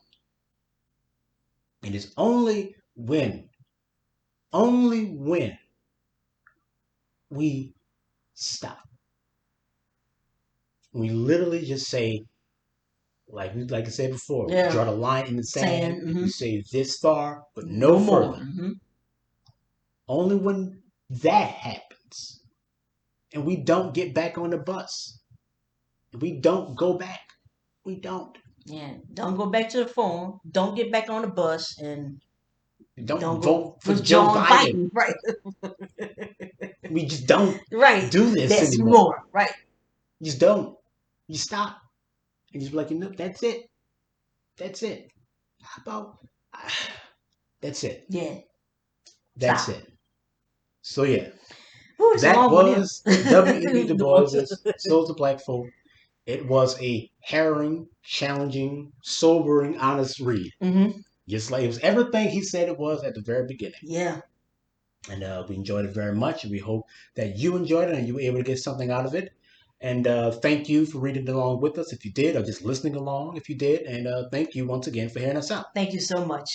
And it's only when we stop. We literally just say, like I said before, Yeah. draw the line in the sand. Mm-hmm. We say this far, but no further. Mm-hmm. Only when that happens, and we don't get back on the bus, we don't go back. We don't. Yeah. Don't go back to the phone. Don't get back on the bus and Don't vote for with Joe John Biden. Right. We just don't Right. do this That's anymore. more. Right. You just don't. You stop. And just be like, that's it. That's it. How about that's it. Yeah. That's Stop. it. So yeah. Ooh, it's a That long one, was W.E.B. Du Du Bois' Bois. Souls of Black Folk. It was a harrowing, challenging, sobering, honest read. Mm-hmm. Just like it was everything he said it was at the very beginning. Yeah. And we enjoyed it very much. And we hope that you enjoyed it and you were able to get something out of it. And thank you for reading along with us if you did, or just listening along if you did. And thank you once again for hearing us out. Thank you so much.